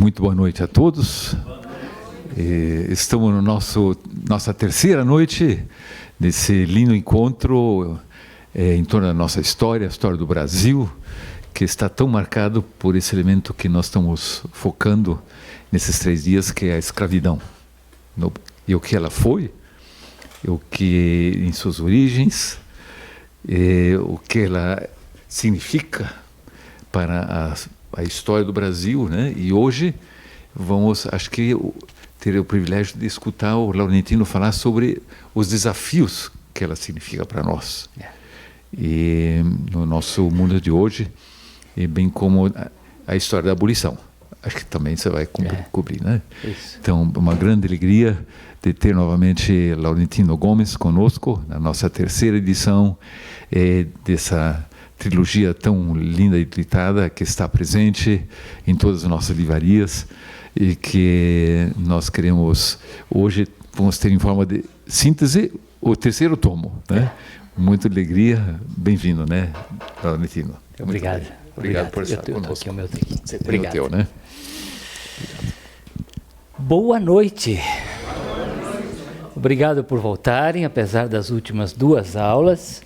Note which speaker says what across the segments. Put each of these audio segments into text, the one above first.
Speaker 1: Muito boa noite a todos. Estamos no nossa terceira noite desse lindo encontro em torno da nossa história, a história do Brasil, que está tão marcado por esse elemento que nós estamos focando nesses 3 dias, que é a escravidão. E o que ela foi, o que em suas origens, o que ela significa para a história do Brasil, né? E hoje acho que ter o privilégio de escutar o Laurentino falar sobre os desafios que ela significa para nós. E no nosso mundo de hoje, e bem como a história da abolição. Acho que também você vai cobrir, né? Isso. Então, uma grande alegria de ter novamente Laurentino Gomes conosco, na nossa terceira edição dessa trilogia tão linda e editada, que está presente em todas as nossas livrarias e que nós queremos, hoje, vamos ter em forma de síntese o terceiro tomo, né? Muita alegria, bem-vindo, né, Laurentino?
Speaker 2: Obrigado.
Speaker 1: Obrigado por estar conosco.
Speaker 2: Aqui o meu tempo.
Speaker 1: Você tem o teu, né?
Speaker 2: Boa noite. Obrigado por voltarem, apesar das últimas 2 aulas.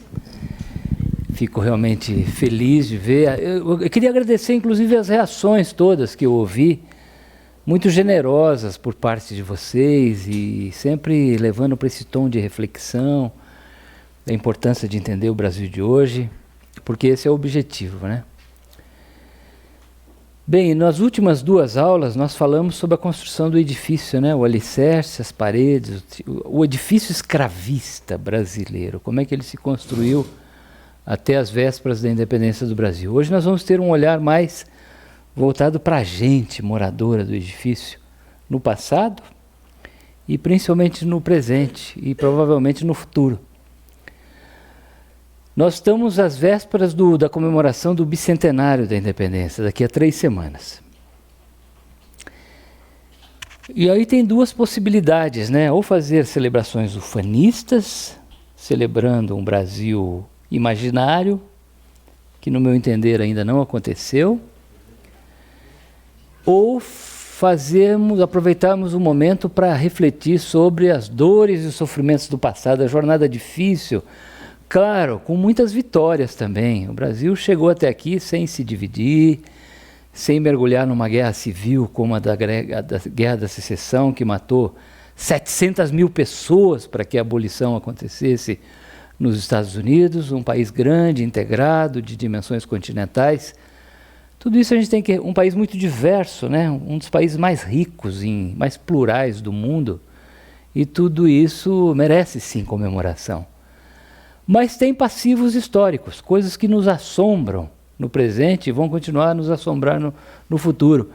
Speaker 2: Fico realmente feliz de ver. Eu queria agradecer, inclusive, as reações todas que eu ouvi, muito generosas por parte de vocês e sempre levando para esse tom de reflexão, da importância de entender o Brasil de hoje, porque esse é o objetivo, né? Bem, nas últimas 2 aulas nós falamos sobre a construção do edifício, né? O alicerce, as paredes, o edifício escravista brasileiro, como é que ele se construiu até as vésperas da independência do Brasil. Hoje nós vamos ter um olhar mais voltado para a gente, moradora do edifício, no passado e principalmente no presente e provavelmente no futuro. Nós estamos às vésperas da comemoração do bicentenário da independência, daqui a 3 semanas. E aí tem 2 possibilidades, né? Ou fazer celebrações ufanistas, celebrando um Brasil imaginário, que no meu entender ainda não aconteceu, ou aproveitarmos o momento para refletir sobre as dores e os sofrimentos do passado, a jornada difícil, claro, com muitas vitórias também. O Brasil chegou até aqui sem se dividir, sem mergulhar numa guerra civil como a da Guerra da Secessão, que matou 700 mil pessoas para que a abolição acontecesse nos Estados Unidos, um país grande, integrado, de dimensões continentais. Tudo isso a gente tem que... Um país muito diverso, né? Um dos países mais ricos, mais plurais do mundo, e tudo isso merece sim comemoração. Mas tem passivos históricos, coisas que nos assombram no presente e vão continuar a nos assombrar no futuro.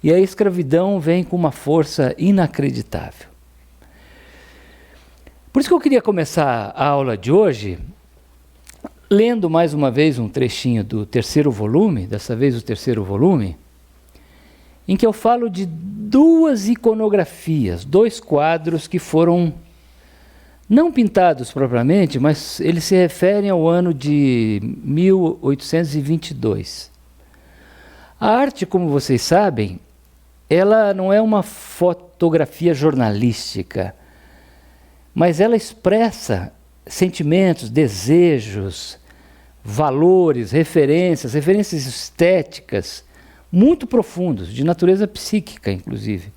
Speaker 2: E a escravidão vem com uma força inacreditável. Por isso que eu queria começar a aula de hoje lendo mais uma vez um trechinho do 3º volume, dessa vez o 3º volume, em que eu falo de 2 iconografias, 2 quadros que foram não pintados propriamente, mas eles se referem ao ano de 1822. A arte, como vocês sabem, ela não é uma fotografia jornalística, mas ela expressa sentimentos, desejos, valores, referências estéticas muito profundos, de natureza psíquica, inclusive,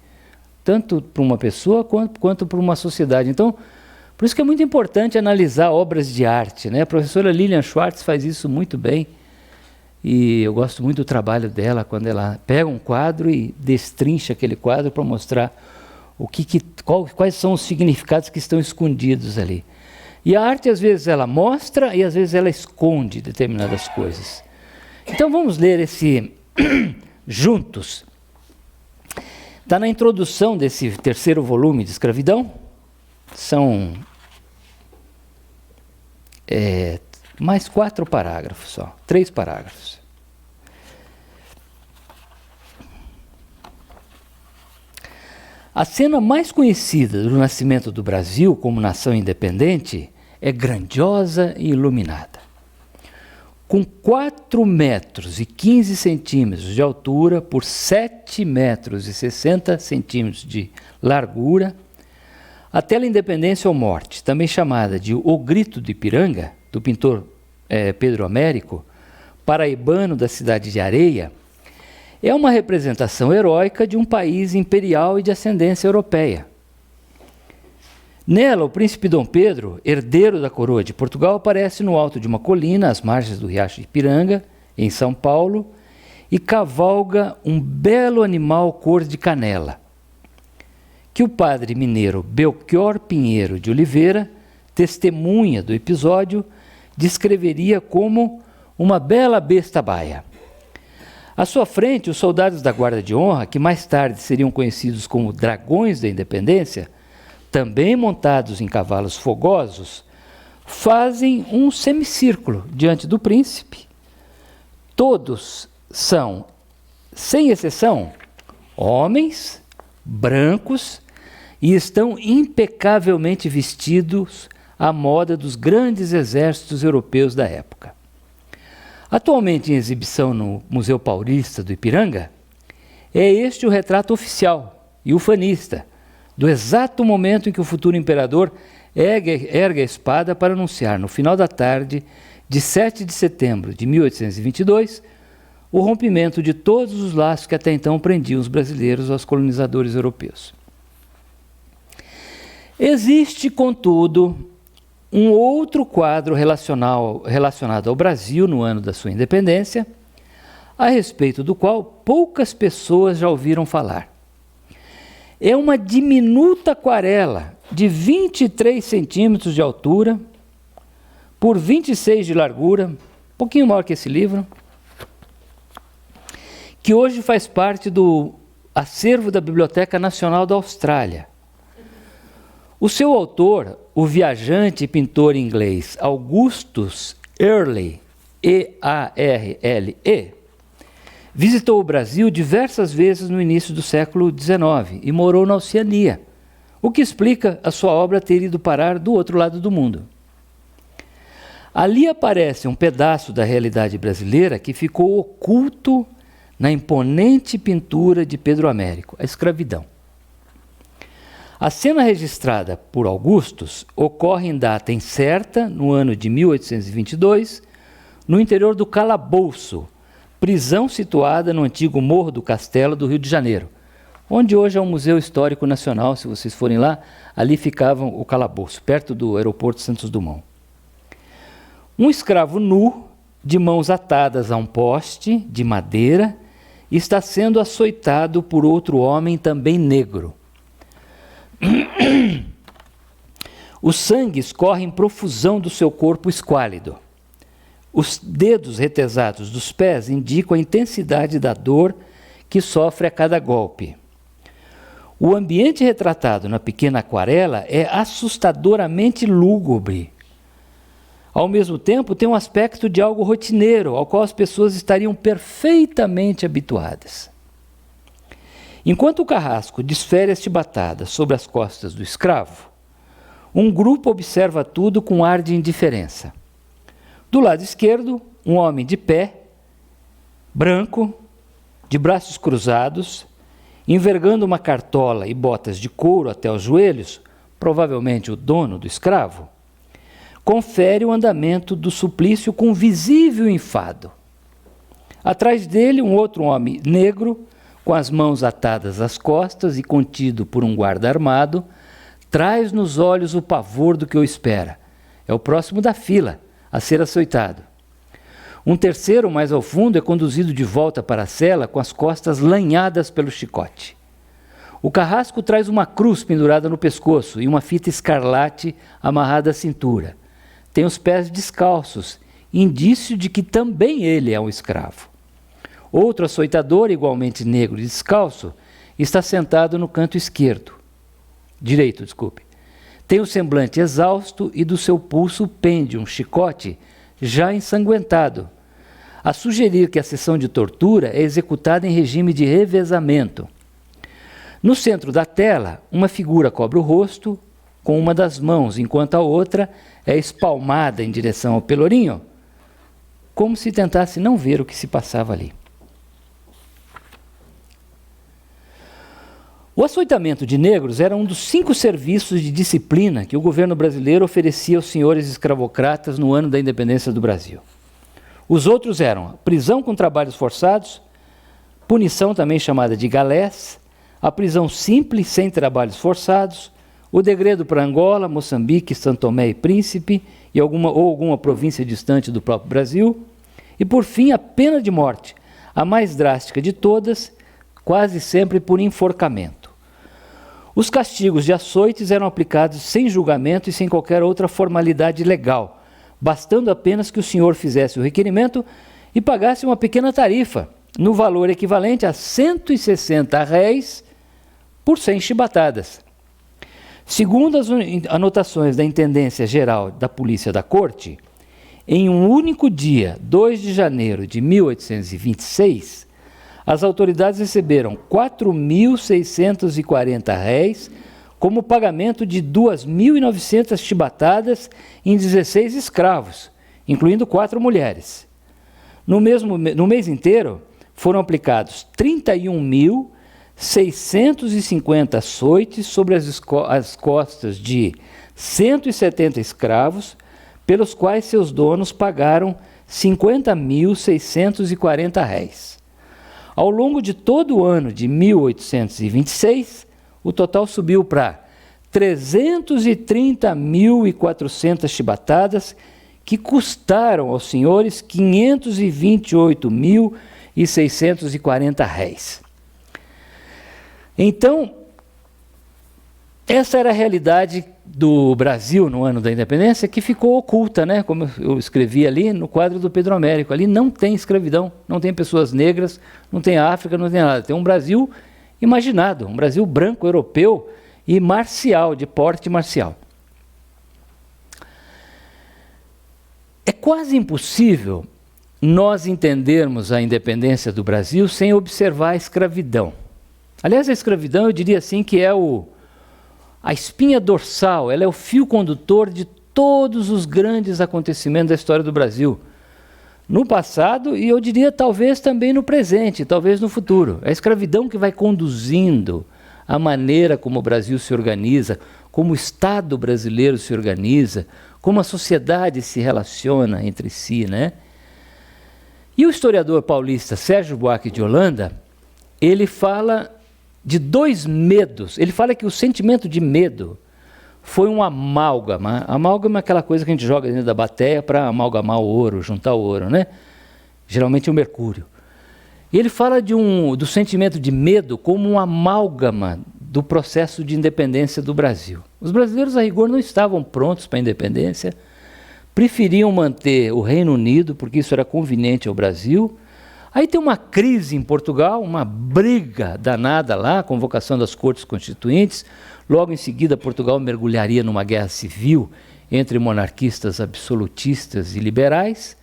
Speaker 2: tanto para uma pessoa quanto para uma sociedade. Então, por isso que é muito importante analisar obras de arte, né? A professora Lilian Schwartz faz isso muito bem, e eu gosto muito do trabalho dela, quando ela pega um quadro e destrincha aquele quadro para mostrar quais são os significados que estão escondidos ali. E a arte, às vezes, ela mostra e às vezes ela esconde determinadas coisas. Então vamos ler esse juntos. Está na introdução desse 3º volume de Escravidão. São mais 4 parágrafos só, 3 parágrafos. A cena mais conhecida do nascimento do Brasil como nação independente é grandiosa e iluminada. com 4 metros e 15 centímetros de altura por 7 metros e 60 centímetros de largura, a tela Independência ou Morte, também chamada de O Grito do Ipiranga, do pintor Pedro Américo, paraibano da cidade de Areia, é uma representação heróica de um país imperial e de ascendência europeia. Nela, o príncipe Dom Pedro, herdeiro da coroa de Portugal, aparece no alto de uma colina, às margens do riacho Ipiranga, em São Paulo, e cavalga um belo animal cor de canela, que o padre mineiro Belchior Pinheiro de Oliveira, testemunha do episódio, descreveria como uma bela besta baia. À sua frente, os soldados da Guarda de Honra, que mais tarde seriam conhecidos como Dragões da Independência, também montados em cavalos fogosos, fazem um semicírculo diante do príncipe. Todos são, sem exceção, homens, brancos, e estão impecavelmente vestidos à moda dos grandes exércitos europeus da época. Atualmente em exibição no Museu Paulista do Ipiranga, é este o retrato oficial e ufanista do exato momento em que o futuro imperador ergue a espada para anunciar, no final da tarde de 7 de setembro de 1822, o rompimento de todos os laços que até então prendiam os brasileiros aos colonizadores europeus. Existe, contudo, um outro quadro relacionado ao Brasil no ano da sua independência, a respeito do qual poucas pessoas já ouviram falar. É uma diminuta aquarela de 23 centímetros de altura por 26 de largura, um pouquinho maior que esse livro, que hoje faz parte do acervo da Biblioteca Nacional da Austrália. O seu autor, o viajante e pintor inglês Augustus Earle, E-A-R-L-E, visitou o Brasil diversas vezes no início do século XIX e morou na Oceania, o que explica a sua obra ter ido parar do outro lado do mundo. Ali aparece um pedaço da realidade brasileira que ficou oculto na imponente pintura de Pedro Américo, a escravidão. A cena registrada por Augustus ocorre em data incerta, no ano de 1822, no interior do Calabouço, prisão situada no antigo Morro do Castelo do Rio de Janeiro, onde hoje é o Museu Histórico Nacional. Se vocês forem lá, ali ficava o calabouço, perto do aeroporto Santos Dumont. Um escravo nu, de mãos atadas a um poste de madeira, está sendo açoitado por outro homem também negro. O sangue escorre em profusão do seu corpo esquálido. Os dedos retesados dos pés indicam a intensidade da dor que sofre a cada golpe. O ambiente retratado na pequena aquarela é assustadoramente lúgubre. Ao mesmo tempo, tem um aspecto de algo rotineiro, ao qual as pessoas estariam perfeitamente habituadas. Enquanto o carrasco desfere as chibatadas sobre as costas do escravo, um grupo observa tudo com ar de indiferença. Do lado esquerdo, um homem de pé, branco, de braços cruzados, envergando uma cartola e botas de couro até os joelhos, provavelmente o dono do escravo, confere o andamento do suplício com visível enfado. Atrás dele, um outro homem negro, com as mãos atadas às costas e contido por um guarda armado, traz nos olhos o pavor do que o espera. É o próximo da fila a ser açoitado. Um terceiro, mais ao fundo, é conduzido de volta para a cela com as costas lanhadas pelo chicote. O carrasco traz uma cruz pendurada no pescoço e uma fita escarlate amarrada à cintura. Tem os pés descalços, indício de que também ele é um escravo. Outro açoitador, igualmente negro e descalço, está sentado no canto direito. Tem o semblante exausto e do seu pulso pende um chicote já ensanguentado, a sugerir que a sessão de tortura é executada em regime de revezamento. No centro da tela, uma figura cobre o rosto com uma das mãos, enquanto a outra é espalmada em direção ao pelourinho, como se tentasse não ver o que se passava ali. O açoitamento de negros era um dos 5 serviços de disciplina que o governo brasileiro oferecia aos senhores escravocratas no ano da independência do Brasil. Os outros eram prisão com trabalhos forçados, punição também chamada de galés, a prisão simples sem trabalhos forçados, o degredo para Angola, Moçambique, São Tomé e Príncipe e alguma província distante do próprio Brasil, e por fim a pena de morte, a mais drástica de todas, quase sempre por enforcamento. Os castigos de açoites eram aplicados sem julgamento e sem qualquer outra formalidade legal, bastando apenas que o senhor fizesse o requerimento e pagasse uma pequena tarifa, no valor equivalente a R$160 por 100 chibatadas. Segundo as anotações da Intendência Geral da Polícia da Corte, em um único dia, 2 de janeiro de 1826, as autoridades receberam R$4.640 como pagamento de 2.900 chibatadas em 16 escravos, incluindo 4 mulheres. No mês inteiro, foram aplicados 31.650 açoites sobre as costas de 170 escravos, pelos quais seus donos pagaram R$50.640. Ao longo de todo o ano de 1826, o total subiu para 330.400 chibatadas, que custaram aos senhores R$528.640. Então, essa era a realidade do Brasil no ano da independência, que ficou oculta, né? Como eu escrevi ali no quadro do Pedro Américo. Ali não tem escravidão, não tem pessoas negras, não tem África, não tem nada. Tem um Brasil imaginado, um Brasil branco, europeu e marcial, de porte marcial. É quase impossível nós entendermos a independência do Brasil sem observar a escravidão. Aliás, a escravidão, eu diria assim, que é a espinha dorsal, ela é o fio condutor de todos os grandes acontecimentos da história do Brasil. No passado, e eu diria talvez também no presente, talvez no futuro. É a escravidão que vai conduzindo a maneira como o Brasil se organiza, como o Estado brasileiro se organiza, como a sociedade se relaciona entre si, né? E o historiador paulista Sérgio Buarque de Holanda, ele fala de 2 medos. Ele fala que o sentimento de medo foi um amálgama. Amálgama é aquela coisa que a gente joga dentro da bateia para amalgamar o ouro, juntar o ouro, né? Geralmente o mercúrio. E ele fala do sentimento de medo como um amálgama do processo de independência do Brasil. Os brasileiros, a rigor, não estavam prontos para a independência, preferiam manter o Reino Unido, porque isso era conveniente ao Brasil. Aí tem uma crise em Portugal, uma briga danada lá, convocação das Cortes Constituintes. Logo em seguida, Portugal mergulharia numa guerra civil entre monarquistas absolutistas e liberais.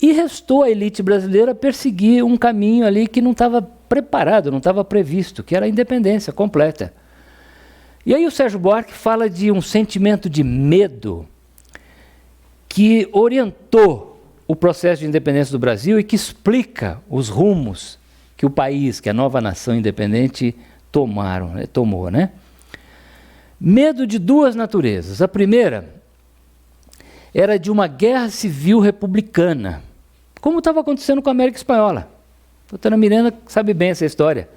Speaker 2: E restou à elite brasileira perseguir um caminho ali que não estava preparado, não estava previsto, que era a independência completa. E aí o Sérgio Buarque fala de um sentimento de medo que orientou o processo de independência do Brasil e que explica os rumos que o país, que a nova nação independente tomou, né? Medo de 2 naturezas. A primeira era de uma guerra civil republicana, como estava acontecendo com a América Espanhola. A doutora Miranda sabe bem essa história.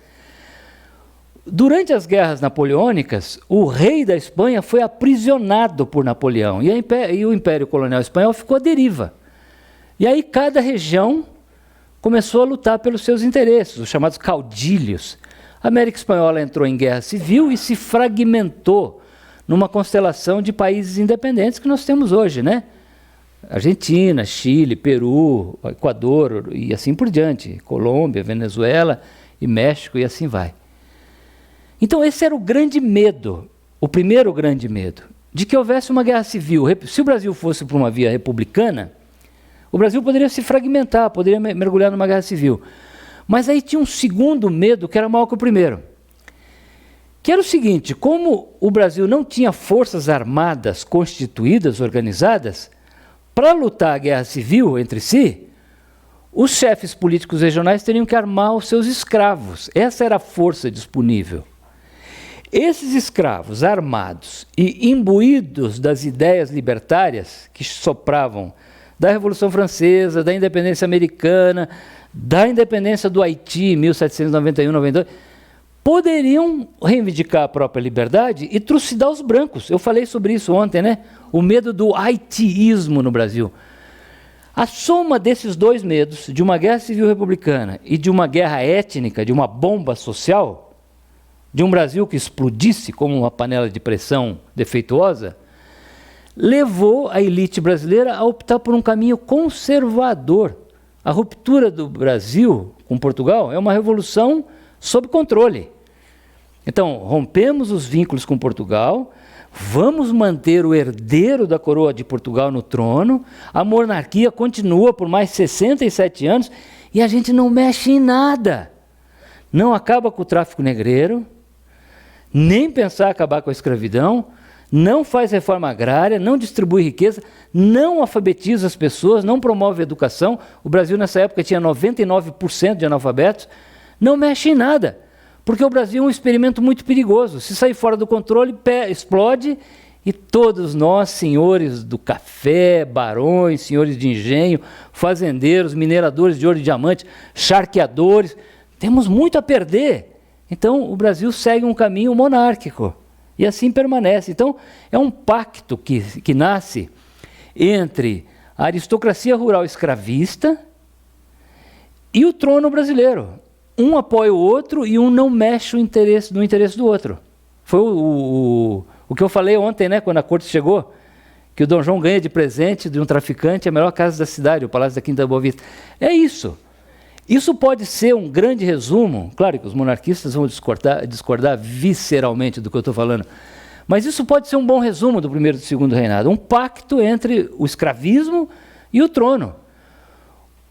Speaker 2: Durante as guerras napoleônicas, o rei da Espanha foi aprisionado por Napoleão e o Império Colonial Espanhol ficou à deriva. E aí cada região começou a lutar pelos seus interesses, os chamados caudilhos. A América Espanhola entrou em guerra civil e se fragmentou numa constelação de países independentes que nós temos hoje, né? Argentina, Chile, Peru, Equador e assim por diante, Colômbia, Venezuela e México e assim vai. Então esse era o grande medo, o primeiro grande medo, de que houvesse uma guerra civil. Se o Brasil fosse por uma via republicana, o Brasil poderia se fragmentar, poderia mergulhar numa guerra civil. Mas aí tinha um segundo medo que era maior que o primeiro. Que era o seguinte: como o Brasil não tinha forças armadas constituídas, organizadas, Para lutar a guerra civil entre si, os chefes políticos regionais teriam que armar os seus escravos. Essa era a força disponível. Esses escravos armados e imbuídos das ideias libertárias que sopravam da Revolução Francesa, da independência americana, da independência do Haiti em 1791-92, poderiam reivindicar a própria liberdade e trucidar os brancos. Eu falei sobre isso ontem, né? O medo do haitiísmo no Brasil. A soma desses dois medos, de uma guerra civil republicana e de uma guerra étnica, de uma bomba social, de um Brasil que explodisse como uma panela de pressão defeituosa, levou a elite brasileira a optar por um caminho conservador. A ruptura do Brasil com Portugal é uma revolução sob controle. Então, rompemos os vínculos com Portugal, vamos manter o herdeiro da coroa de Portugal no trono, a monarquia continua por mais 67 anos e a gente não mexe em nada. Não acaba com o tráfico negreiro, nem pensar acabar com a escravidão, não faz reforma agrária, não distribui riqueza, não alfabetiza as pessoas, não promove educação. O Brasil nessa época tinha 99% de analfabetos, não mexe em nada. Porque o Brasil é um experimento muito perigoso. Se sair fora do controle, explode e todos nós, senhores do café, barões, senhores de engenho, fazendeiros, mineradores de ouro e diamante, charqueadores, temos muito a perder. Então, o Brasil segue um caminho monárquico e assim permanece. Então, é um pacto que nasce entre a aristocracia rural escravista e o trono brasileiro. Um apoia o outro e um não mexe no interesse do outro. Foi o que eu falei ontem, né, quando a corte chegou, que o Dom João ganha de presente de um traficante a melhor casa da cidade, o Palácio da Quinta Boa Vista. É isso. Isso pode ser um grande resumo, claro que os monarquistas vão discordar visceralmente do que eu estou falando, mas isso pode ser um bom resumo do primeiro e do segundo reinado, um pacto entre o escravismo e o trono.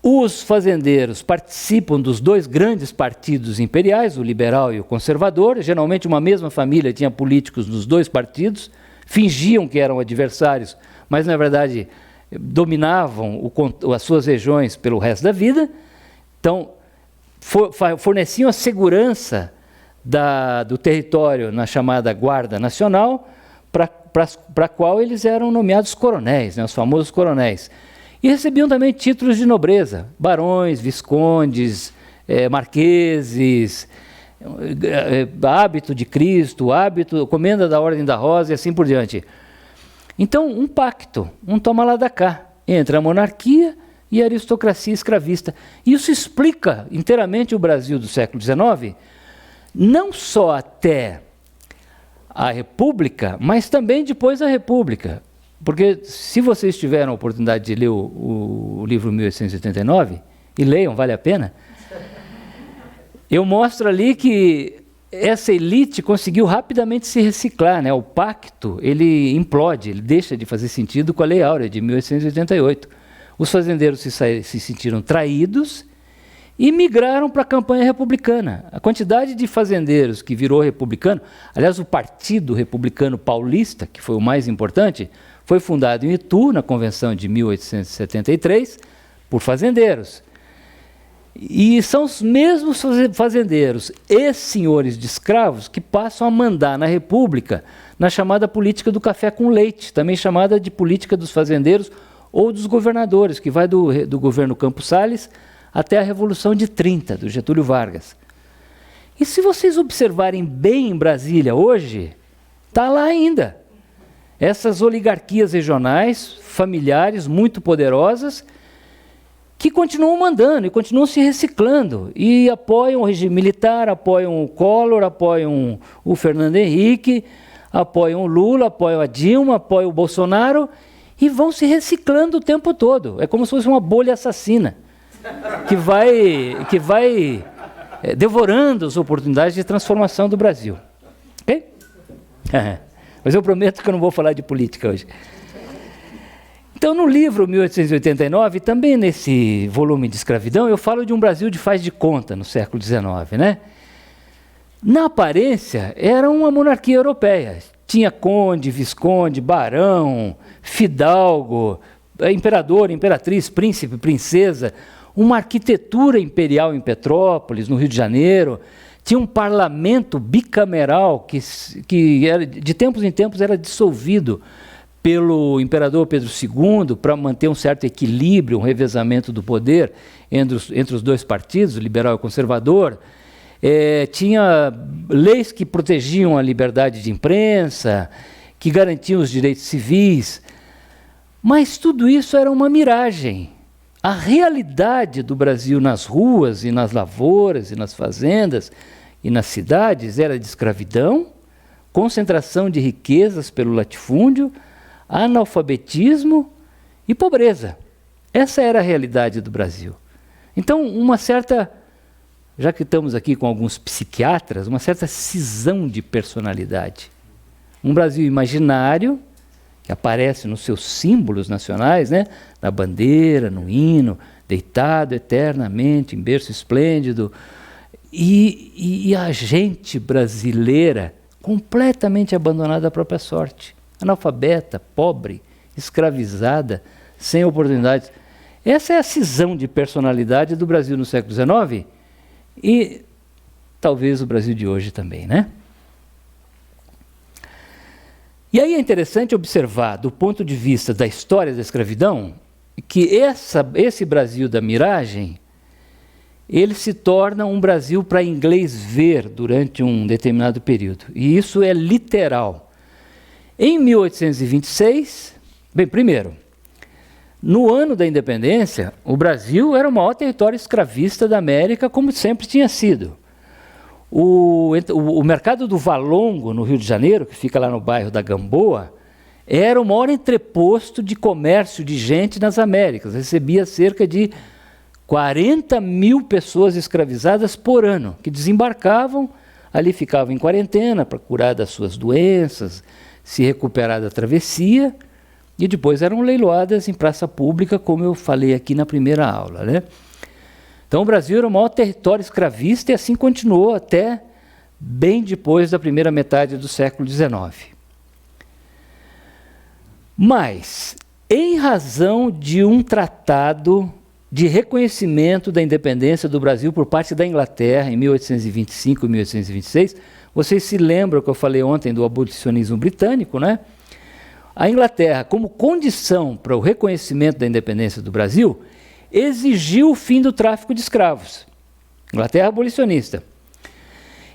Speaker 2: Os fazendeiros participam dos dois grandes partidos imperiais, o liberal e o conservador. Geralmente uma mesma família tinha políticos nos dois partidos, fingiam que eram adversários, mas na verdade dominavam as suas regiões pelo resto da vida. Então, forneciam a segurança do território na chamada Guarda Nacional, para a qual eles eram nomeados coronéis, né, os famosos coronéis. E recebiam também títulos de nobreza, barões, viscondes, marqueses, hábito de Cristo, comenda da Ordem da Rosa e assim por diante. Então, um pacto, um toma lá da cá, entre a monarquia e a aristocracia escravista. Isso explica inteiramente o Brasil do século XIX, não só até a República, mas também depois da República. Porque se vocês tiveram a oportunidade de ler o livro 1889, e leiam, vale a pena, eu mostro ali que essa elite conseguiu rapidamente se reciclar, né? O pacto, ele implode, ele deixa de fazer sentido com a Lei Áurea de 1888. Os fazendeiros se sentiram traídos e migraram para a campanha republicana. A quantidade de fazendeiros que virou republicano, aliás, o Partido Republicano Paulista, que foi o mais importante, foi fundado em Itu, na Convenção de 1873, por fazendeiros. E são os mesmos fazendeiros e senhores de escravos que passam a mandar na República na chamada política do café com leite, também chamada de política dos fazendeiros ou dos governadores, que vai do governo Campos Salles até a Revolução de 30, do Getúlio Vargas. E se vocês observarem bem em Brasília hoje, está lá ainda. Essas oligarquias regionais, familiares, muito poderosas, que continuam mandando e continuam se reciclando e apoiam o regime militar, apoiam o Collor, apoiam o Fernando Henrique, apoiam o Lula, apoiam a Dilma, apoiam o Bolsonaro e vão se reciclando o tempo todo. É como se fosse uma bolha assassina que vai devorando as oportunidades de transformação do Brasil. Ok? Mas eu prometo que eu não vou falar de política hoje. Então, no livro 1889, também nesse volume de escravidão, eu falo de um Brasil de faz de conta no século XIX, né? Na aparência, era uma monarquia europeia. Tinha conde, visconde, barão, fidalgo, imperador, imperatriz, príncipe, princesa, uma arquitetura imperial em Petrópolis, no Rio de Janeiro, tinha um parlamento bicameral que era, de tempos em tempos era dissolvido pelo imperador Pedro II para manter um certo equilíbrio, um revezamento do poder entre os dois partidos, o liberal e o conservador. Tinha leis que protegiam a liberdade de imprensa, que garantiam os direitos civis, mas tudo isso era uma miragem. A realidade do Brasil nas ruas e nas lavouras e nas fazendas e nas cidades era de escravidão, concentração de riquezas pelo latifúndio, analfabetismo e pobreza. Essa era a realidade do Brasil. Então, uma certa, já que estamos aqui com alguns psiquiatras, uma certa cisão de personalidade. Um Brasil imaginário, que aparece nos seus símbolos nacionais, né? Na bandeira, no hino, deitado eternamente em berço esplêndido, e a gente brasileira completamente abandonada à própria sorte, analfabeta, pobre, escravizada, sem oportunidades. Essa é a cisão de personalidade do Brasil no século XIX e talvez o Brasil de hoje também, né? E aí é interessante observar, do ponto de vista da história da escravidão, que esse Brasil da miragem, ele se torna um Brasil para inglês ver durante um determinado período. E isso é literal. Em 1826, bem, primeiro, no ano da independência, o Brasil era o maior território escravista da América, como sempre tinha sido. O mercado do Valongo, no Rio de Janeiro, que fica lá no bairro da Gamboa, era o maior entreposto de comércio de gente nas Américas. Recebia cerca de 40 mil pessoas escravizadas por ano, que desembarcavam, ali ficavam em quarentena para curar das suas doenças, se recuperar da travessia, e depois eram leiloadas em praça pública, como eu falei aqui na primeira aula, né? Então o Brasil era o maior território escravista e assim continuou até bem depois da primeira metade do século XIX. Mas, em razão de um tratado de reconhecimento da independência do Brasil por parte da Inglaterra, em 1825 e 1826, vocês se lembram que eu falei ontem do abolicionismo britânico, né? A Inglaterra, como condição para o reconhecimento da independência do Brasil, exigiu o fim do tráfico de escravos. Inglaterra abolicionista.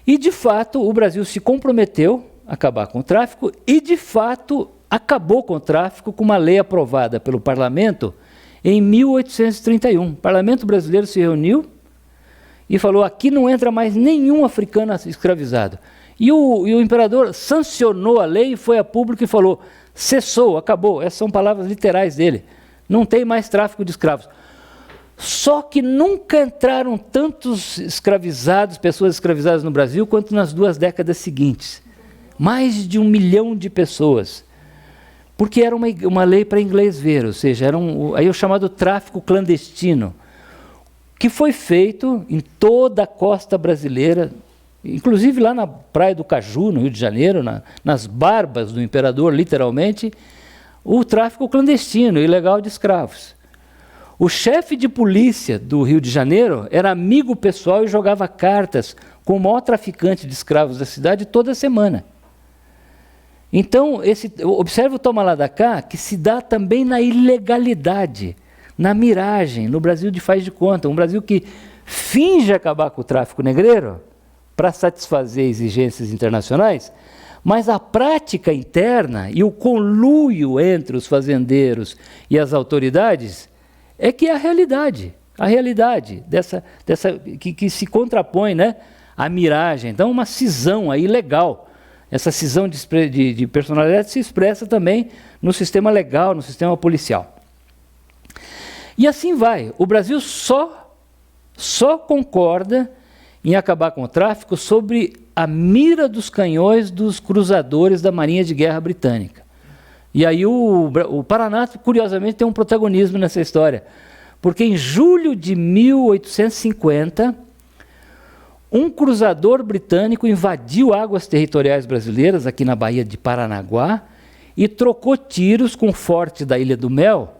Speaker 2: E, de fato, o Brasil se comprometeu a acabar com o tráfico e, de fato, acabou com o tráfico com uma lei aprovada pelo Parlamento em 1831. O Parlamento brasileiro se reuniu e falou: aqui não entra mais nenhum africano escravizado. E o imperador sancionou a lei, foi a público e falou: cessou, acabou. Essas são palavras literais dele. Não tem mais tráfico de escravos. Só que nunca entraram tantos escravizados, pessoas escravizadas no Brasil, quanto nas 2 décadas seguintes. Mais de 1 milhão de pessoas. Porque era uma lei para inglês ver, ou seja, era aí o chamado tráfico clandestino, que foi feito em toda a costa brasileira, inclusive lá na Praia do Caju, no Rio de Janeiro, nas barbas do imperador, literalmente, o tráfico clandestino, ilegal de escravos. O chefe de polícia do Rio de Janeiro era amigo pessoal e jogava cartas com o maior traficante de escravos da cidade toda semana. Então, observe o toma lá da cá, que se dá também na ilegalidade, na miragem, no Brasil de faz de conta, um Brasil que finge acabar com o tráfico negreiro para satisfazer exigências internacionais, mas a prática interna e o conluio entre os fazendeiros e as autoridades é que é a realidade que se contrapõe, né, à miragem. Então, uma cisão aí legal. Essa cisão de personalidade se expressa também no sistema legal, no sistema policial. E assim vai. O Brasil só concorda em acabar com o tráfico sobre a mira dos canhões dos cruzadores da Marinha de Guerra Britânica. E aí o Paraná, curiosamente, tem um protagonismo nessa história. Porque em julho de 1850, um cruzador britânico invadiu águas territoriais brasileiras, aqui na Baía de Paranaguá, e trocou tiros com o forte da Ilha do Mel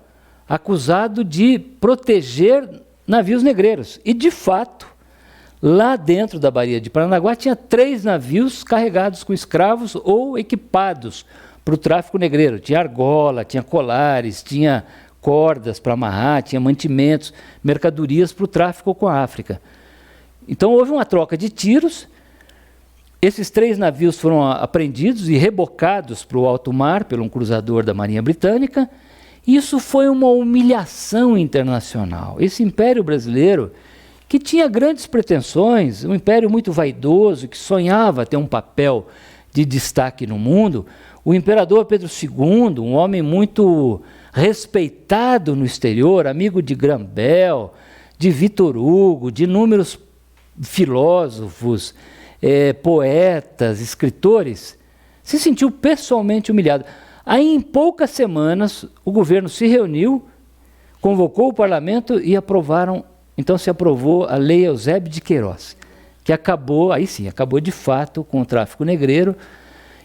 Speaker 2: acusado de proteger navios negreiros. E, de fato, lá dentro da Baía de Paranaguá tinha 3 navios carregados com escravos ou equipados para o tráfico negreiro. Tinha argola, tinha colares, tinha cordas para amarrar, tinha mantimentos, mercadorias para o tráfico com a África. Então houve uma troca de tiros, esses 3 navios foram apreendidos e rebocados para o alto mar por um cruzador da Marinha Britânica. Isso foi uma humilhação internacional. Esse Império Brasileiro, que tinha grandes pretensões, um império muito vaidoso, que sonhava ter um papel de destaque no mundo, o imperador Pedro II, um homem muito respeitado no exterior, amigo de Grambel, de Vitor Hugo, de inúmeros filósofos, poetas, escritores, se sentiu pessoalmente humilhado. Aí, em poucas semanas, o governo se reuniu, convocou o parlamento e aprovaram. Então se aprovou a Lei Eusébio de Queiroz, que acabou, aí sim, acabou de fato com o tráfico negreiro,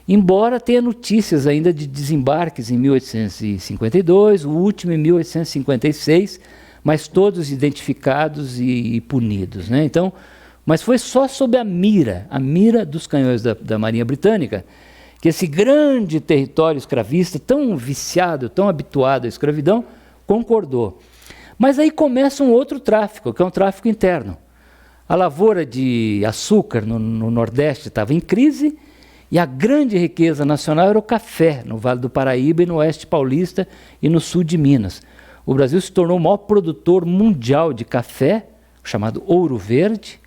Speaker 2: embora tenha notícias ainda de desembarques em 1852, o último em 1856, mas todos identificados e punidos, né? Então, mas foi só sob a mira dos canhões da Marinha Britânica, que esse grande território escravista, tão viciado, tão habituado à escravidão, concordou. Mas aí começa um outro tráfico, que é um tráfico interno. A lavoura de açúcar no Nordeste estava em crise e a grande riqueza nacional era o café, no Vale do Paraíba e no Oeste Paulista e no Sul de Minas. O Brasil se tornou o maior produtor mundial de café, chamado Ouro Verde,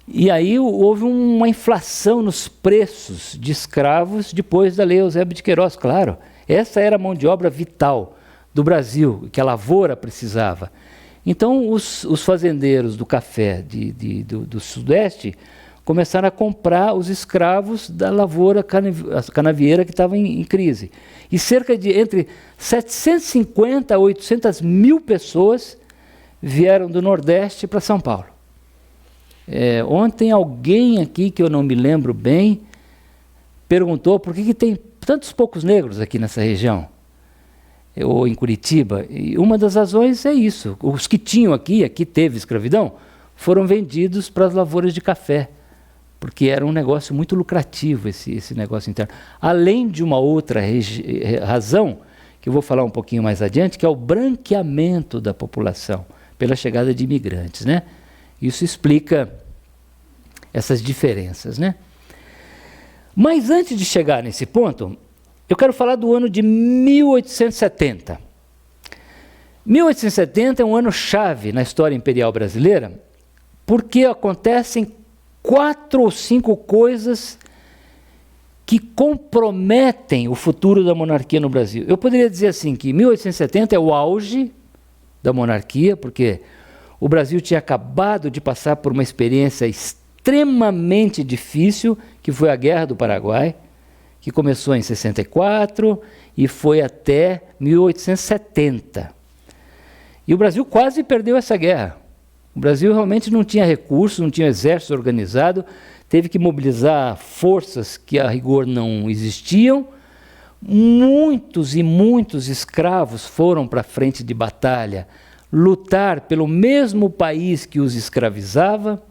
Speaker 2: e aí houve uma inflação nos preços de escravos depois da Lei Eusébio de Queiroz, claro. Essa era a mão de obra vital do Brasil, que a lavoura precisava. Então, os fazendeiros do café do Sudeste começaram a comprar os escravos da lavoura canavieira que estava em crise. E cerca de entre 750 a 800 mil pessoas vieram do Nordeste para São Paulo. Ontem alguém aqui, que eu não me lembro bem, perguntou por que tem tantos poucos negros aqui nessa região, ou em Curitiba. E uma das razões é isso. Os que tinham aqui teve escravidão, foram vendidos para as lavouras de café, porque era um negócio muito lucrativo esse negócio interno. Além de uma outra razão, que eu vou falar um pouquinho mais adiante, que é o branqueamento da população pela chegada de imigrantes, né? Isso explica essas diferenças, né? Mas antes de chegar nesse ponto, eu quero falar do ano de 1870. 1870 é um ano chave na história imperial brasileira, porque acontecem 4 ou 5 coisas que comprometem o futuro da monarquia no Brasil. Eu poderia dizer assim que 1870 é o auge da monarquia, porque o Brasil tinha acabado de passar por uma experiência extremamente difícil, que foi a Guerra do Paraguai, que começou em 64 e foi até 1870. E o Brasil quase perdeu essa guerra. O Brasil realmente não tinha recursos, não tinha exército organizado, teve que mobilizar forças que a rigor não existiam. Muitos e muitos escravos foram para a frente de batalha lutar pelo mesmo país que os escravizava.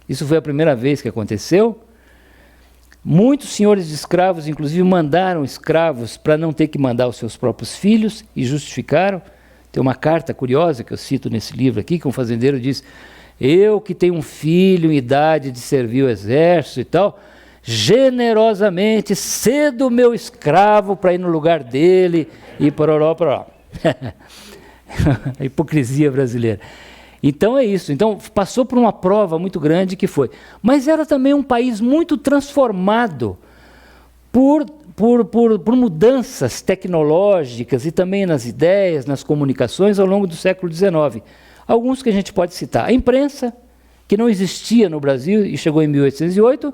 Speaker 2: Isso foi a primeira vez que aconteceu. Muitos senhores de escravos, inclusive, mandaram escravos para não ter que mandar os seus próprios filhos e justificaram. Tem uma carta curiosa que eu cito nesse livro aqui, que um fazendeiro diz: eu que tenho um filho em idade de servir o exército e tal, generosamente cedo o meu escravo para ir no lugar dele e pororó. A hipocrisia brasileira. Então é isso. Então passou por uma prova muito grande que foi. Mas era também um país muito transformado por mudanças tecnológicas e também nas ideias, nas comunicações ao longo do século XIX. Alguns que a gente pode citar. A imprensa, que não existia no Brasil e chegou em 1808,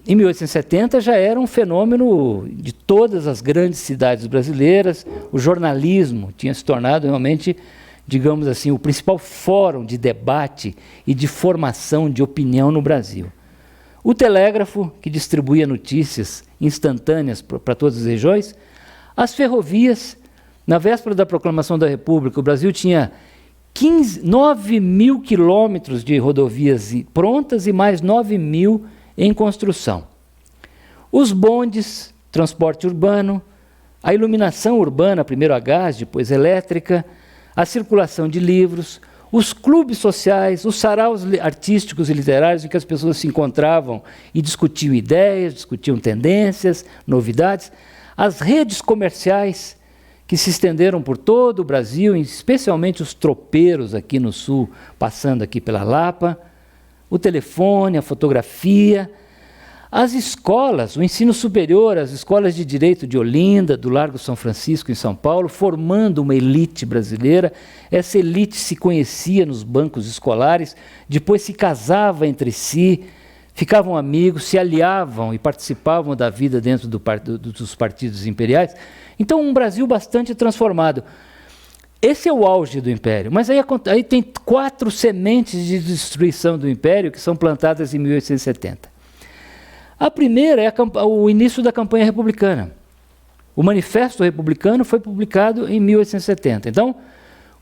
Speaker 2: em 1870 já era um fenômeno de todas as grandes cidades brasileiras. O jornalismo tinha se tornado realmente, digamos assim, o principal fórum de debate e de formação de opinião no Brasil. O telégrafo, que distribuía notícias instantâneas para todas as regiões, as ferrovias, Na véspera da proclamação da República, o Brasil tinha 9 mil quilômetros de rodovias prontas e mais 9 mil em construção. Os bondes, transporte urbano, a iluminação urbana, primeiro a gás, depois elétrica, a circulação de livros, os clubes sociais, os saraus artísticos e literários em que as pessoas se encontravam e discutiam ideias, discutiam tendências, novidades, as redes comerciais que se estenderam por todo o Brasil, especialmente os tropeiros aqui no sul, passando aqui pela Lapa, o telefone, a fotografia, as escolas, o ensino superior, as escolas de direito de Olinda, do Largo São Francisco, em São Paulo, formando uma elite brasileira. Essa elite se conhecia nos bancos escolares, depois se casava entre si, ficavam amigos, se aliavam e participavam da vida dentro dos partidos imperiais. Então, um Brasil bastante transformado. Esse é o auge do Império, mas aí tem 4 sementes de destruição do Império que são plantadas em 1870. A primeira é o início da campanha republicana. O Manifesto Republicano foi publicado em 1870. Então,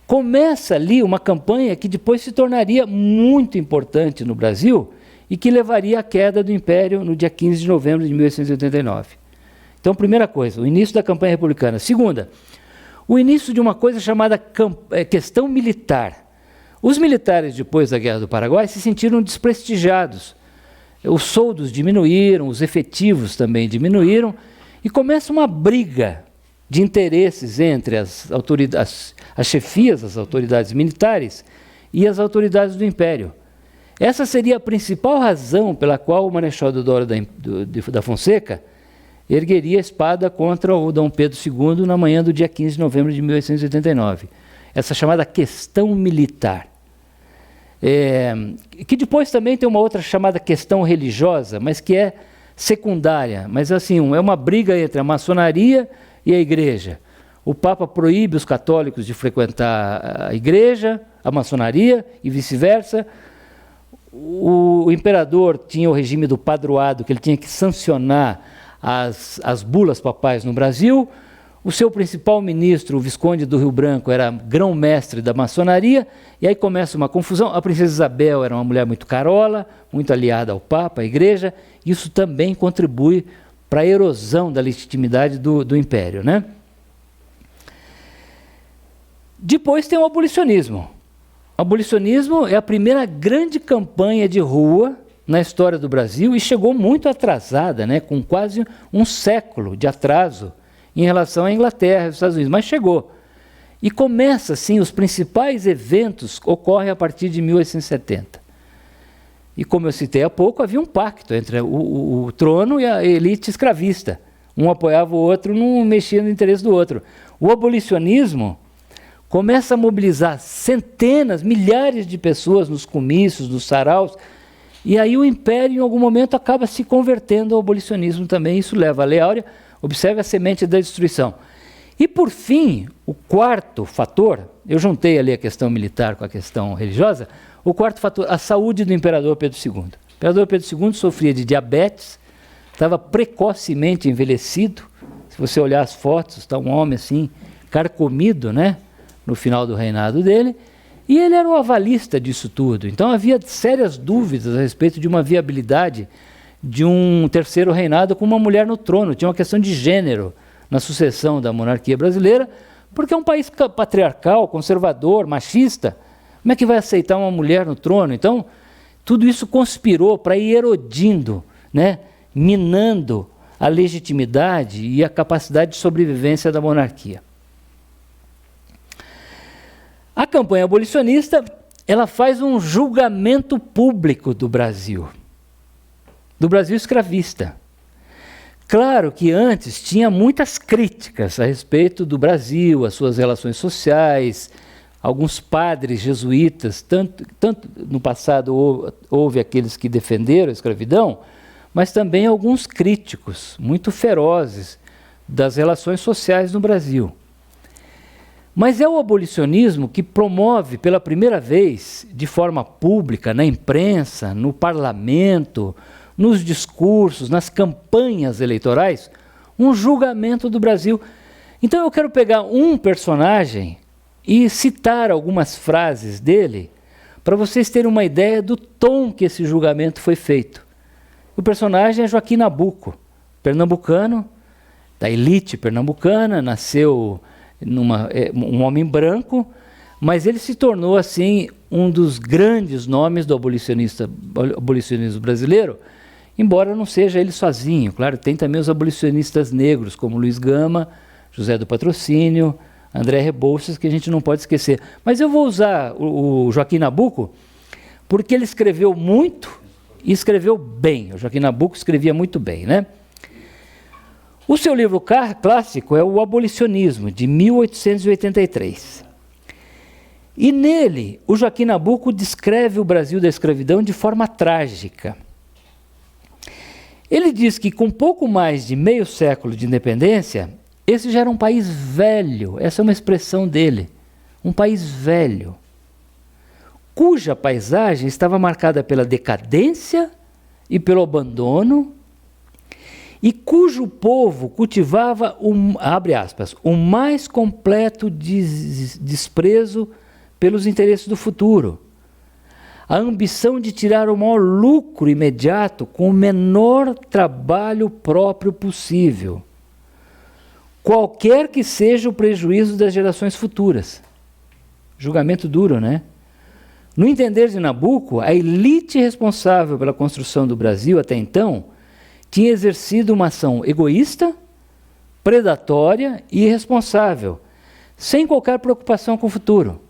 Speaker 2: começa ali uma campanha que depois se tornaria muito importante no Brasil e que levaria à queda do Império no dia 15 de novembro de 1889. Então, primeira coisa, o início da campanha republicana. Segunda, o início de uma coisa chamada questão militar. Os militares, depois da Guerra do Paraguai, se sentiram desprestigiados. Os soldos diminuíram, os efetivos também diminuíram, e começa uma briga de interesses entre as chefias das autoridades militares e as autoridades do Império. Essa seria a principal razão pela qual o Marechal Deodoro da Fonseca ergueria a espada contra o Dom Pedro II na manhã do dia 15 de novembro de 1889. Essa chamada questão militar. Que depois também tem uma outra chamada questão religiosa, mas que é secundária. Mas assim, é uma briga entre a maçonaria e a igreja. O Papa proíbe os católicos de frequentar a igreja, a maçonaria e vice-versa. O imperador tinha o regime do padroado, que ele tinha que sancionar as bulas papais no Brasil. O seu principal ministro, o Visconde do Rio Branco, era grão-mestre da maçonaria, e aí começa uma confusão. A princesa Isabel era uma mulher muito carola, muito aliada ao Papa, à Igreja. Isso também contribui para a erosão da legitimidade do Império, né? Depois tem o abolicionismo. O abolicionismo é a primeira grande campanha de rua na história do Brasil e chegou muito atrasada, né, com quase um século de atraso em relação à Inglaterra e aos Estados Unidos, mas chegou. E começa, assim, os principais eventos ocorrem a partir de 1870. E como eu citei há pouco, havia um pacto entre o trono e a elite escravista. Um apoiava o outro, não mexia no interesse do outro. O abolicionismo começa a mobilizar centenas, milhares de pessoas nos comícios, nos saraus, e aí o Império, em algum momento, acaba se convertendo ao abolicionismo também. Isso leva a Lei Áurea. Observe a semente da destruição. E, por fim, o quarto fator, eu juntei ali a questão militar com a questão religiosa, o quarto fator, a saúde do imperador Pedro II. O imperador Pedro II sofria de diabetes, estava precocemente envelhecido. Se você olhar as fotos, está um homem assim, carcomido, né, no final do reinado dele, e ele era o avalista disso tudo. Então havia sérias dúvidas a respeito de uma viabilidade de um terceiro reinado com uma mulher no trono. Tinha uma questão de gênero na sucessão da monarquia brasileira, porque é um país patriarcal, conservador, machista. Como é que vai aceitar uma mulher no trono? Então, tudo isso conspirou para ir erodindo, né, minando a legitimidade e a capacidade de sobrevivência da monarquia. A campanha abolicionista, ela faz um julgamento público do Brasil escravista. Claro que antes tinha muitas críticas a respeito do Brasil, as suas relações sociais. Alguns padres jesuítas, tanto no passado houve aqueles que defenderam a escravidão, mas também alguns críticos muito ferozes das relações sociais no Brasil. Mas é o abolicionismo que promove pela primeira vez, de forma pública, na imprensa, no parlamento, nos discursos, nas campanhas eleitorais, um julgamento do Brasil. Então eu quero pegar um personagem e citar algumas frases dele para vocês terem uma ideia do tom que esse julgamento foi feito. O personagem é Joaquim Nabuco, pernambucano, da elite pernambucana, nasceu um homem branco, mas ele se tornou assim um dos grandes nomes do abolicionismo brasileiro, embora não seja ele sozinho. Claro, tem também os abolicionistas negros, como Luiz Gama, José do Patrocínio, André Rebouças, que a gente não pode esquecer. Mas eu vou usar o Joaquim Nabuco, porque ele escreveu muito e escreveu bem. O Joaquim Nabuco escrevia muito bem, né? O seu livro clássico é O Abolicionismo, de 1883. E nele, o Joaquim Nabuco descreve o Brasil da escravidão de forma trágica. Ele diz que com pouco mais de meio século de independência, esse já era um país velho, essa é uma expressão dele, um país velho, cuja paisagem estava marcada pela decadência e pelo abandono, e cujo povo cultivava, abre aspas, o mais completo desprezo pelos interesses do futuro, a ambição de tirar o maior lucro imediato com o menor trabalho próprio possível, qualquer que seja o prejuízo das gerações futuras. Julgamento duro, né? No entender de Nabuco, a elite responsável pela construção do Brasil até então tinha exercido uma ação egoísta, predatória e irresponsável, sem qualquer preocupação com o futuro.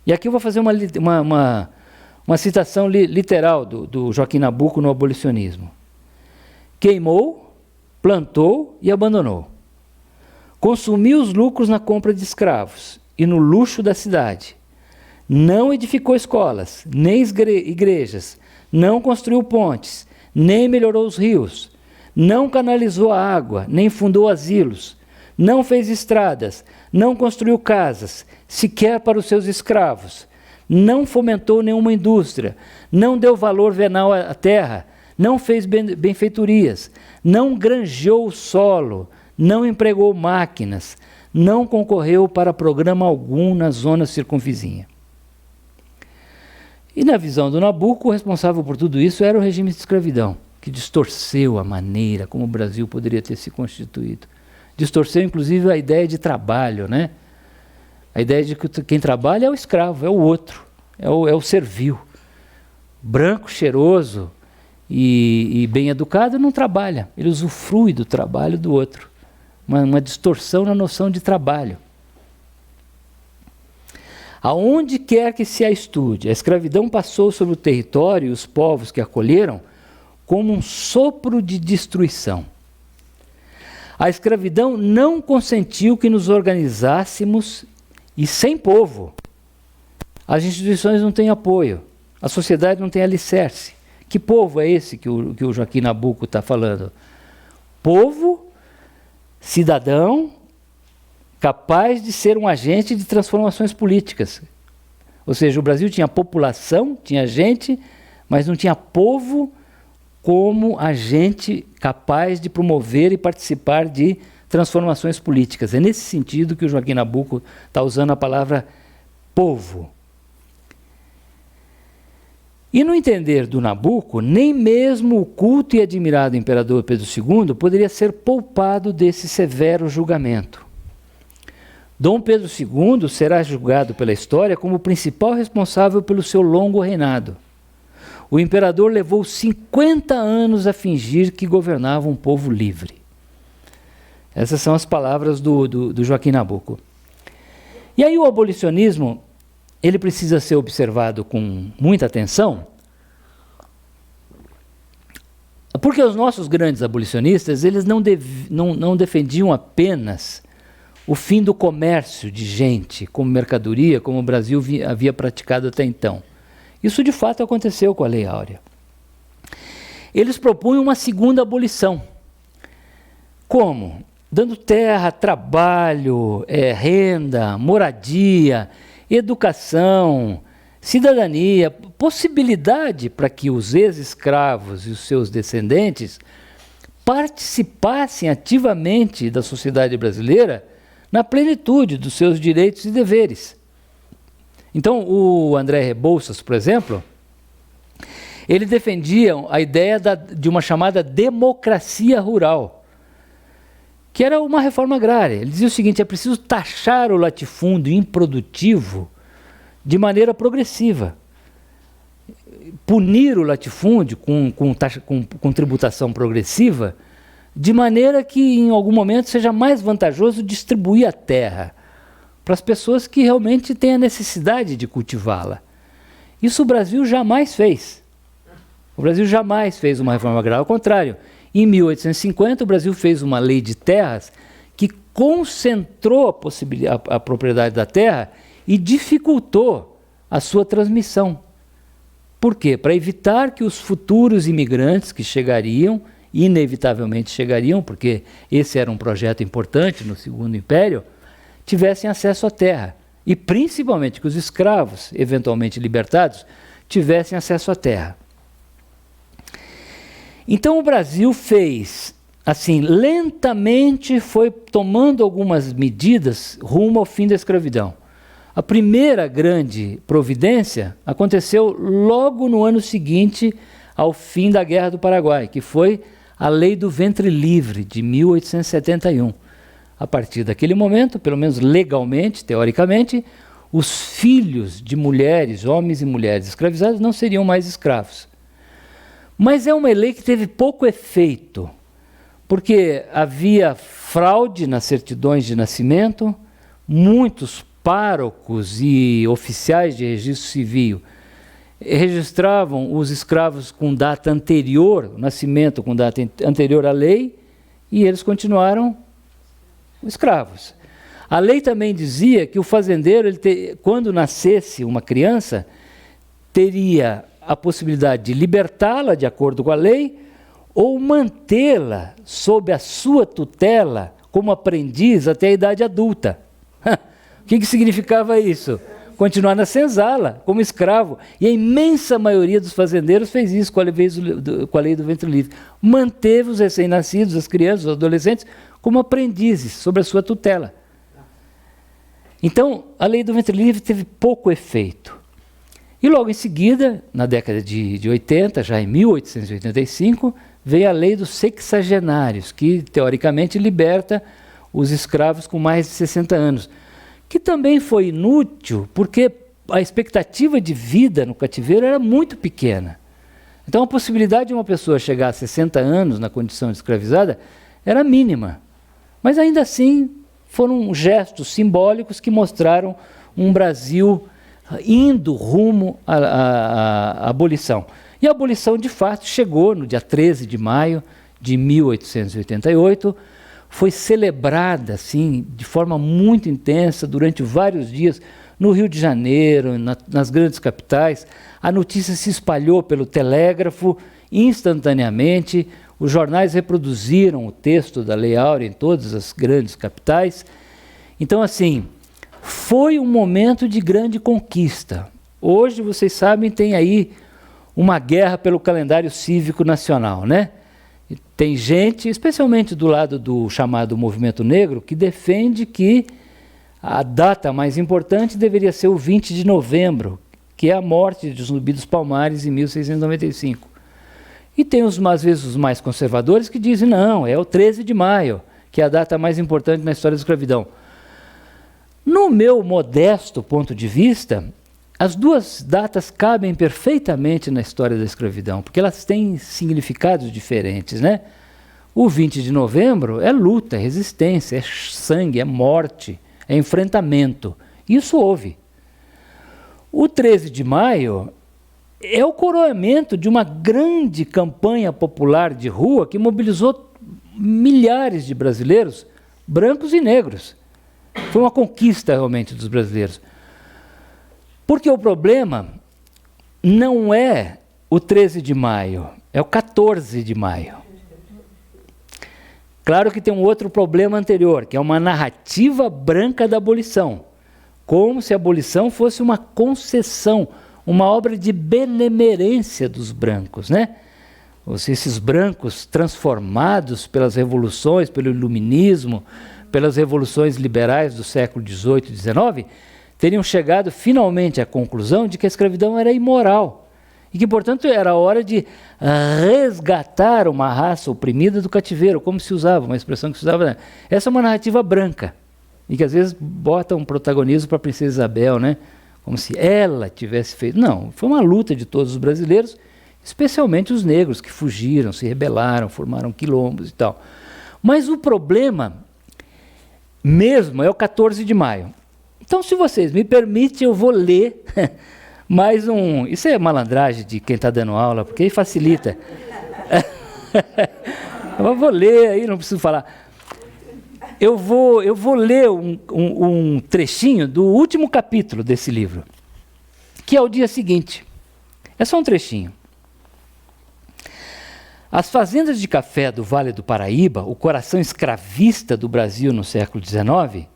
Speaker 2: E aqui eu vou fazer uma citação literal do Joaquim Nabuco no Abolicionismo. Queimou, plantou e abandonou. Consumiu os lucros na compra de escravos e no luxo da cidade. Não edificou escolas, nem igrejas, não construiu pontes, nem melhorou os rios, não canalizou a água, nem fundou asilos, não fez estradas, não construiu casas, sequer para os seus escravos, não fomentou nenhuma indústria, não deu valor venal à terra, não fez benfeitorias, não granjeou o solo, não empregou máquinas, não concorreu para programa algum na zona circunvizinha. E na visão do Nabuco, o responsável por tudo isso era o regime de escravidão, que distorceu a maneira como o Brasil poderia ter se constituído. Distorceu, inclusive, a ideia de trabalho, né? A ideia de que quem trabalha é o escravo, é o outro, é o servil. Branco, cheiroso e bem educado não trabalha, ele usufrui do trabalho do outro. Uma distorção na noção de trabalho. Aonde quer que se a estude, a escravidão passou sobre o território e os povos que acolheram como um sopro de destruição. A escravidão não consentiu que nos organizássemos e sem povo. As instituições não têm apoio, a sociedade não tem alicerce. Que povo é esse que o Joaquim Nabuco está falando? Povo cidadão capaz de ser um agente de transformações políticas. Ou seja, o Brasil tinha população, tinha gente, mas não tinha povo como agente capaz de promover e participar de transformações políticas. É nesse sentido que o Joaquim Nabuco está usando a palavra povo. E no entender do Nabuco, nem mesmo o culto e admirado imperador Pedro II poderia ser poupado desse severo julgamento. Dom Pedro II será julgado pela história como o principal responsável pelo seu longo reinado. O imperador levou 50 anos a fingir que governava um povo livre. Essas são as palavras do Joaquim Nabuco. E aí o abolicionismo, ele precisa ser observado com muita atenção, porque os nossos grandes abolicionistas, eles não defendiam apenas o fim do comércio de gente como mercadoria, como o Brasil havia praticado até então. Isso de fato aconteceu com a Lei Áurea. Eles propunham uma segunda abolição. Como? Dando terra, trabalho, renda, moradia, educação, cidadania, possibilidade para que os ex-escravos e os seus descendentes participassem ativamente da sociedade brasileira na plenitude dos seus direitos e deveres. Então, o André Rebouças, por exemplo, ele defendia a ideia de uma chamada democracia rural, que era uma reforma agrária. Ele dizia o seguinte: é preciso taxar o latifúndio improdutivo de maneira progressiva, punir o latifúndio com tributação progressiva, de maneira que em algum momento seja mais vantajoso distribuir a terra para as pessoas que realmente têm a necessidade de cultivá-la. Isso o Brasil jamais fez. O Brasil jamais fez uma reforma agrária. Ao contrário, em 1850 o Brasil fez uma lei de terras que concentrou a propriedade da terra e dificultou a sua transmissão. Por quê? Para evitar que os futuros imigrantes que chegariam, inevitavelmente chegariam, porque esse era um projeto importante no Segundo Império, tivessem acesso à terra. E principalmente que os escravos, eventualmente libertados, tivessem acesso à terra. Então o Brasil fez, assim, lentamente foi tomando algumas medidas rumo ao fim da escravidão. A primeira grande providência aconteceu logo no ano seguinte ao fim da Guerra do Paraguai, que foi a Lei do Ventre Livre, de 1871. A partir daquele momento, pelo menos legalmente, teoricamente, os filhos de mulheres, homens e mulheres escravizados, não seriam mais escravos. Mas é uma lei que teve pouco efeito, porque havia fraude nas certidões de nascimento, muitos párocos e oficiais de registro civil registravam os escravos com data anterior, nascimento com data anterior à lei, e eles continuaram escravos. A lei também dizia que o fazendeiro, quando nascesse uma criança, teria a possibilidade de libertá-la de acordo com a lei ou mantê-la sob a sua tutela como aprendiz até a idade adulta. O que significava isso? Continuar na senzala, como escravo. E a imensa maioria dos fazendeiros fez isso com a lei do ventre livre. Manteve os recém-nascidos, as crianças, os adolescentes, como aprendizes sob a sua tutela. Então, a lei do ventre livre teve pouco efeito. E logo em seguida, na década de 80, já em 1885, veio a lei dos sexagenários, que teoricamente liberta os escravos com mais de 60 anos, que também foi inútil porque a expectativa de vida no cativeiro era muito pequena. Então a possibilidade de uma pessoa chegar a 60 anos na condição de escravizada era mínima. Mas ainda assim foram gestos simbólicos que mostraram um Brasil indo rumo à abolição. E a abolição, de fato, chegou no dia 13 de maio de 1888, foi celebrada assim, de forma muito intensa durante vários dias no Rio de Janeiro, nas grandes capitais. A notícia se espalhou pelo telégrafo instantaneamente, os jornais reproduziram o texto da Lei Áurea em todas as grandes capitais. Então, assim, foi um momento de grande conquista. Hoje, vocês sabem, tem aí uma guerra pelo calendário cívico nacional, né? Tem gente, especialmente do lado do chamado movimento negro, que defende que a data mais importante deveria ser o 20 de novembro, que é a morte de Zumbi dos Palmares em 1695. E tem às vezes os mais conservadores que dizem, não, é o 13 de maio, que é a data mais importante na história da escravidão. No meu modesto ponto de vista, as duas datas cabem perfeitamente na história da escravidão, porque elas têm significados diferentes, né? O 20 de novembro é luta, é resistência, é sangue, é morte, é enfrentamento. Isso houve. O 13 de maio é o coroamento de uma grande campanha popular de rua que mobilizou milhares de brasileiros, brancos e negros. Foi uma conquista realmente dos brasileiros. Porque o problema não é o 13 de maio, é o 14 de maio. Claro que tem um outro problema anterior, que é uma narrativa branca da abolição, como se a abolição fosse uma concessão, uma obra de benemerência dos brancos, né? Esses brancos transformados pelas revoluções, pelo iluminismo, pelas revoluções liberais do século XVIII e XIX, teriam chegado finalmente à conclusão de que a escravidão era imoral e que, portanto, era hora de resgatar uma raça oprimida do cativeiro, como se usava, uma expressão que se usava. Essa é uma narrativa branca, e que às vezes bota um protagonismo para a princesa Isabel, né? Como se ela tivesse feito. Não, foi uma luta de todos os brasileiros, especialmente os negros, que fugiram, se rebelaram, formaram quilombos e tal. Mas o problema mesmo é o 14 de maio. Então, se vocês me permitem, eu vou ler mais um... Isso é malandragem de quem está dando aula, porque aí facilita. Eu vou ler aí, não preciso falar. Eu vou ler um trechinho do último capítulo desse livro, que é o dia seguinte. É só um trechinho. As fazendas de café do Vale do Paraíba, o coração escravista do Brasil no século XIX,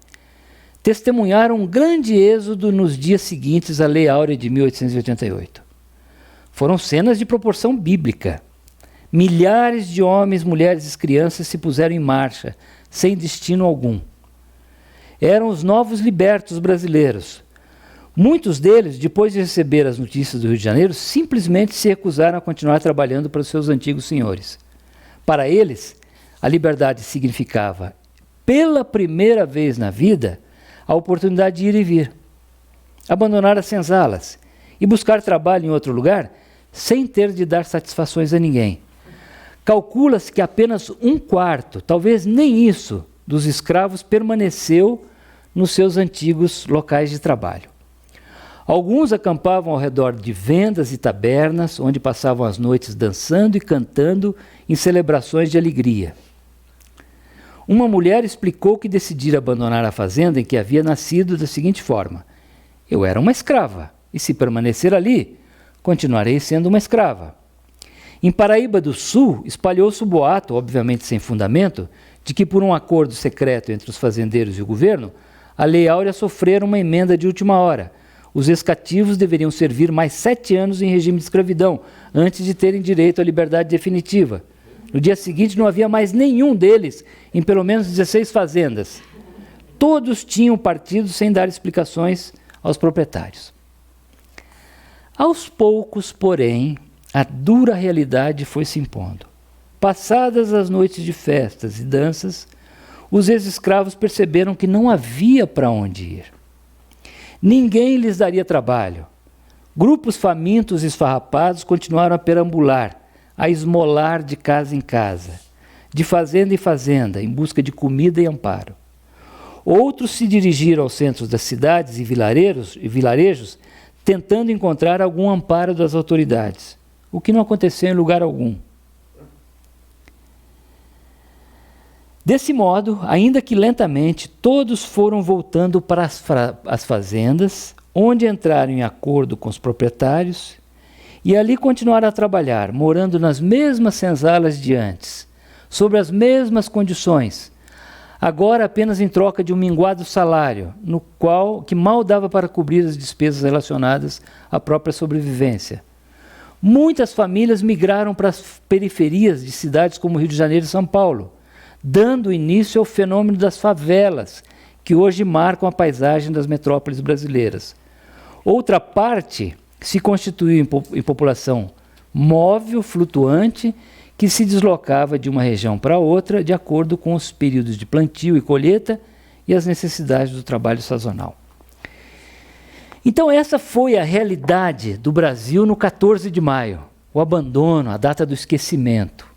Speaker 2: testemunharam um grande êxodo nos dias seguintes à Lei Áurea de 1888. Foram cenas de proporção bíblica. Milhares de homens, mulheres e crianças se puseram em marcha, sem destino algum. Eram os novos libertos brasileiros. Muitos deles, depois de receber as notícias do Rio de Janeiro, simplesmente se recusaram a continuar trabalhando para os seus antigos senhores. Para eles, a liberdade significava, pela primeira vez na vida, a oportunidade de ir e vir, abandonar as senzalas e buscar trabalho em outro lugar sem ter de dar satisfações a ninguém. Calcula-se que apenas 1/4, talvez nem isso, dos escravos permaneceu nos seus antigos locais de trabalho. Alguns acampavam ao redor de vendas e tabernas, onde passavam as noites dançando e cantando em celebrações de alegria. Uma mulher explicou que decidira abandonar a fazenda em que havia nascido da seguinte forma: eu era uma escrava, e se permanecer ali, continuarei sendo uma escrava. Em Paraíba do Sul, espalhou-se o boato, obviamente sem fundamento, de que por um acordo secreto entre os fazendeiros e o governo, a Lei Áurea sofrera uma emenda de última hora. Os ex-cativos deveriam servir mais 7 anos em regime de escravidão, antes de terem direito à liberdade definitiva. No dia seguinte não havia mais nenhum deles em pelo menos 16 fazendas. Todos tinham partido sem dar explicações aos proprietários. Aos poucos, porém, a dura realidade foi se impondo. Passadas as noites de festas e danças, os ex-escravos perceberam que não havia para onde ir. Ninguém lhes daria trabalho. Grupos famintos e esfarrapados continuaram a perambular, a esmolar de casa em casa, de fazenda em fazenda, em busca de comida e amparo. Outros se dirigiram aos centros das cidades e vilarejos, tentando encontrar algum amparo das autoridades, o que não aconteceu em lugar algum. Desse modo, ainda que lentamente, todos foram voltando para as fazendas, onde entraram em acordo com os proprietários, e ali continuaram a trabalhar, morando nas mesmas senzalas de antes, sob as mesmas condições, agora apenas em troca de um minguado salário, que mal dava para cobrir as despesas relacionadas à própria sobrevivência. Muitas famílias migraram para as periferias de cidades como Rio de Janeiro e São Paulo, dando início ao fenômeno das favelas, que hoje marcam a paisagem das metrópoles brasileiras. Outra parte se constituiu em população móvel, flutuante, que se deslocava de uma região para outra de acordo com os períodos de plantio e colheita e as necessidades do trabalho sazonal. Então essa foi a realidade do Brasil no 14 de maio, o abandono, a data do esquecimento.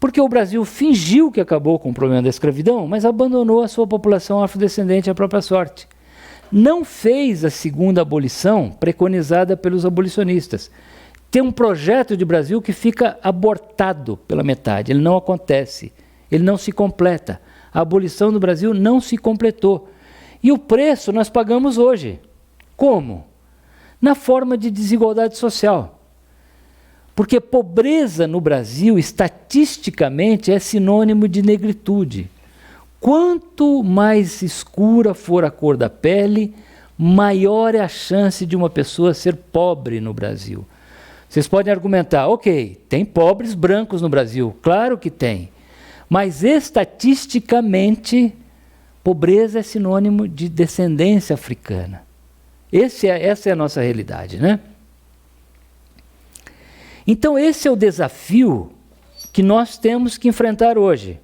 Speaker 2: Porque o Brasil fingiu que acabou com o problema da escravidão, mas abandonou a sua população afrodescendente à própria sorte. Não fez a segunda abolição preconizada pelos abolicionistas. Tem um projeto de Brasil que fica abortado pela metade, ele não acontece, ele não se completa. A abolição do Brasil não se completou. E o preço nós pagamos hoje. Como? Na forma de desigualdade social. Porque pobreza no Brasil, estatisticamente, é sinônimo de negritude. Quanto mais escura for a cor da pele, maior é a chance de uma pessoa ser pobre no Brasil. Vocês podem argumentar, ok, tem pobres brancos no Brasil, claro que tem. Mas estatisticamente, pobreza é sinônimo de descendência africana. Essa é a nossa realidade, né? Então esse é o desafio que nós temos que enfrentar hoje.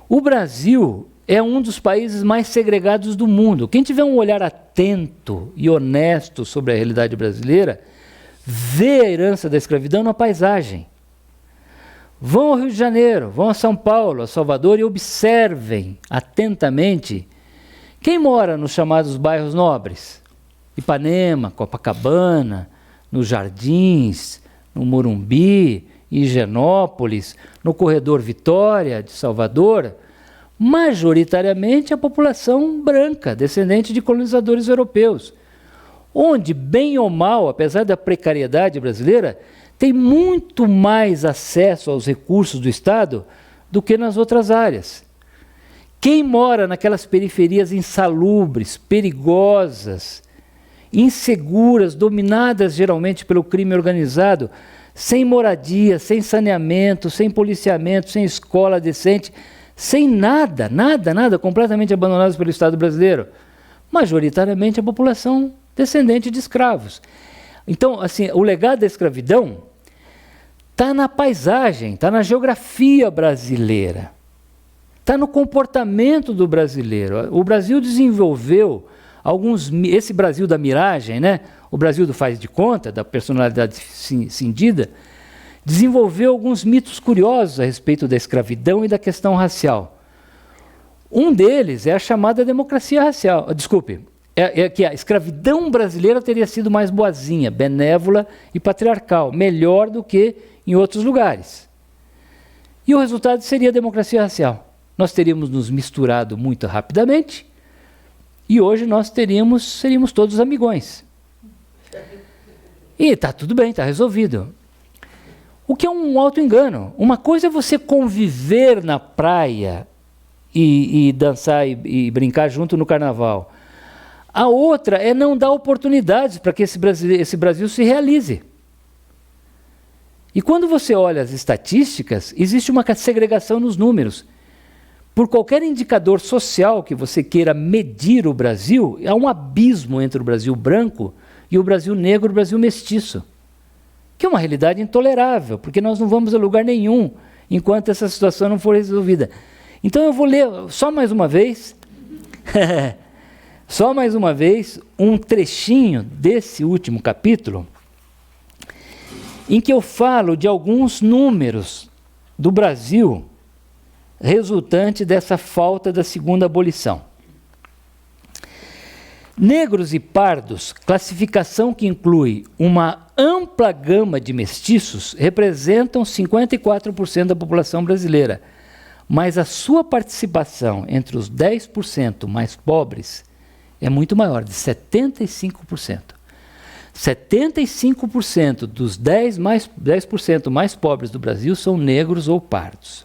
Speaker 2: O Brasil é um dos países mais segregados do mundo. Quem tiver um olhar atento e honesto sobre a realidade brasileira, vê a herança da escravidão na paisagem. Vão ao Rio de Janeiro, vão a São Paulo, a Salvador e observem atentamente quem mora nos chamados bairros nobres. Ipanema, Copacabana, nos Jardins, no Morumbi, Higienópolis, no Corredor Vitória de Salvador, majoritariamente a população branca, descendente de colonizadores europeus, onde, bem ou mal, apesar da precariedade brasileira, tem muito mais acesso aos recursos do Estado do que nas outras áreas. Quem mora naquelas periferias insalubres, perigosas, inseguras, dominadas geralmente pelo crime organizado, sem moradia, sem saneamento, sem policiamento, sem escola decente, sem nada, completamente abandonados pelo Estado brasileiro, majoritariamente a população descendente de escravos. Então, assim, o legado da escravidão está na paisagem, está na geografia brasileira, está no comportamento do brasileiro. O Brasil desenvolveu esse Brasil da miragem, né? O Brasil do faz de conta, da personalidade cindida, desenvolveu alguns mitos curiosos a respeito da escravidão e da questão racial. Um deles é a chamada democracia racial. É que a escravidão brasileira teria sido mais boazinha, benévola e patriarcal, melhor do que em outros lugares. E o resultado seria a democracia racial. Nós teríamos nos misturado muito rapidamente e hoje nós seríamos todos amigões. E está tudo bem, está resolvido. O que é um auto-engano. Uma coisa é você conviver na praia e dançar e brincar junto no carnaval. A outra é não dar oportunidades para que esse Brasil se realize. E quando você olha as estatísticas, existe uma segregação nos números. Por qualquer indicador social que você queira medir o Brasil, há um abismo entre o Brasil branco e o Brasil negro, o Brasil mestiço. Que é uma realidade intolerável, porque nós não vamos a lugar nenhum enquanto essa situação não for resolvida. Então eu vou ler só mais uma vez... Só mais uma vez, um trechinho desse último capítulo, em que eu falo de alguns números do Brasil resultante dessa falta da segunda abolição. Negros e pardos, classificação que inclui uma ampla gama de mestiços, representam 54% da população brasileira, mas a sua participação entre os 10% mais pobres é muito maior, de 75%. 75% dos 10% mais pobres do Brasil são negros ou pardos.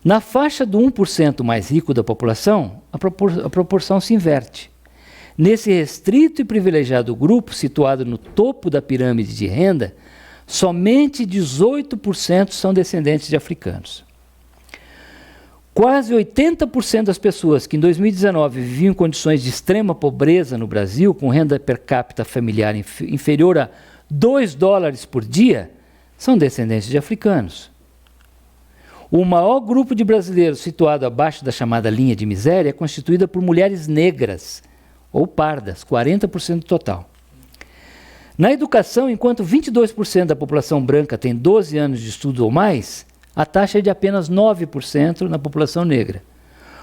Speaker 2: Na faixa do 1% mais rico da população, a proporção se inverte. Nesse restrito e privilegiado grupo, situado no topo da pirâmide de renda, somente 18% são descendentes de africanos. Quase 80% das pessoas que em 2019 viviam em condições de extrema pobreza no Brasil, com renda per capita familiar inferior a $2 por dia, são descendentes de africanos. O maior grupo de brasileiros situado abaixo da chamada linha de miséria é constituída por mulheres negras ou pardas, 40% do total. Na educação, enquanto 22% da população branca tem 12 anos de estudo ou mais, a taxa é de apenas 9% na população negra.